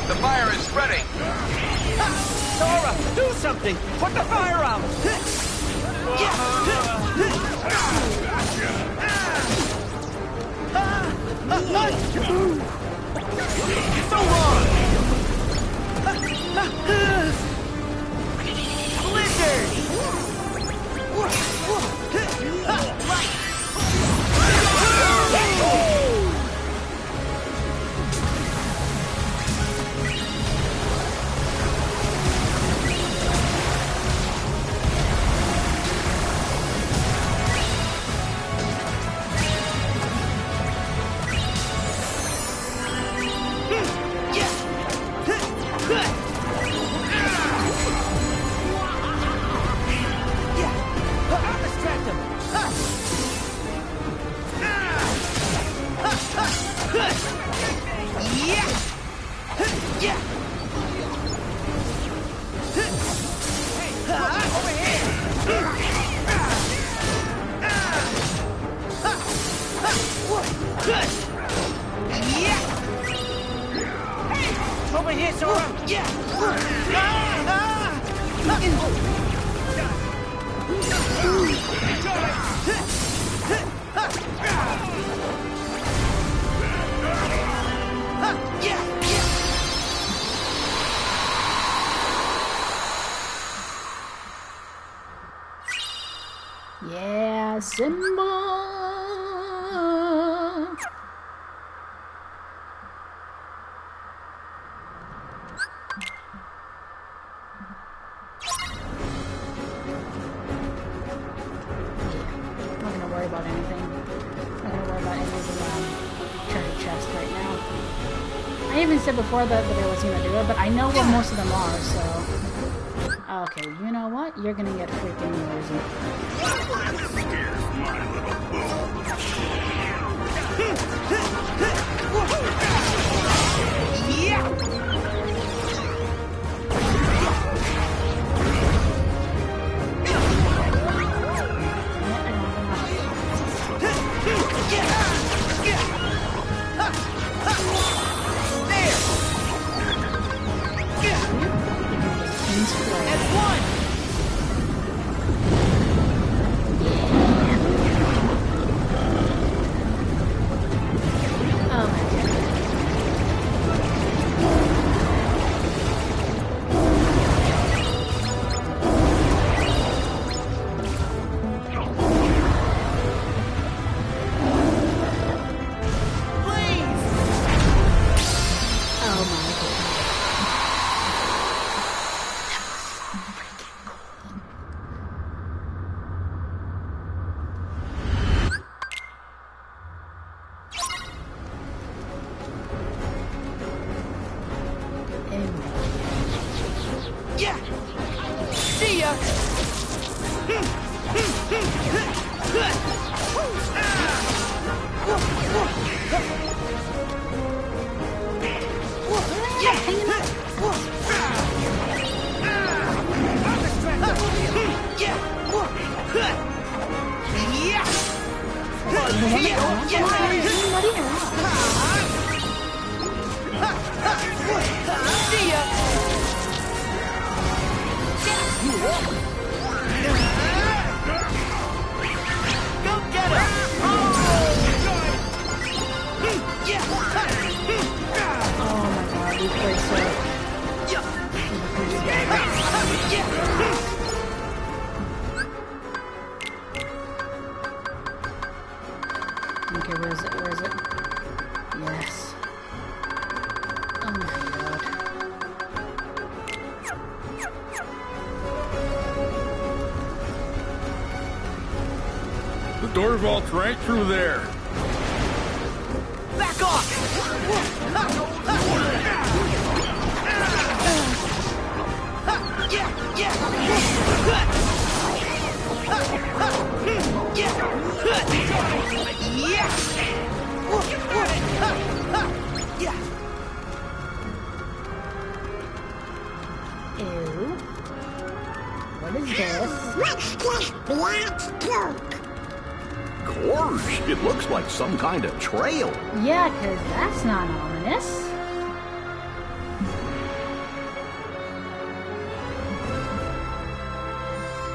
The fire is spreading. Sora, do something! Put the fire out! So wrong! Blizzard! Right! Over here, Sora! Yeah! symbol. Not gonna worry about anything. Not gonna worry about any of the treasure chest right now. I even said before that I was gonna do it, but I know where most of them are, so. Okay, you know what? You're gonna get freaking noisy. Okay, where is it? Where is it? Yes. Oh my god. The door vault's right through there. Back off! Ew. What is this? What's this black cloak? Gosh, it looks like some kind of trail. Yeah, 'cause that's not ominous.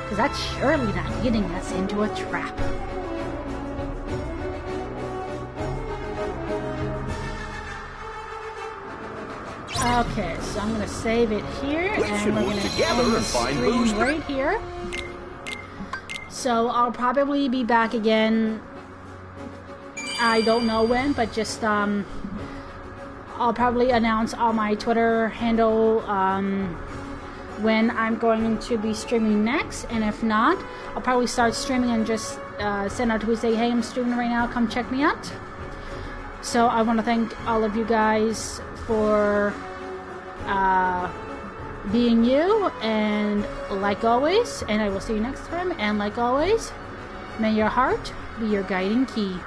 Because that's surely not getting us into a trap. Okay, so I'm going to save it here, and we're going to end the stream right here. So I'll probably be back again, I don't know when, but just, I'll probably announce on my Twitter handle, when I'm going to be streaming next, and if not, I'll probably start streaming and just send out to say, hey, I'm streaming right now, come check me out. So I want to thank all of you guys for being you, and like always, and I will see you next time, and like always, may your heart be your guiding key.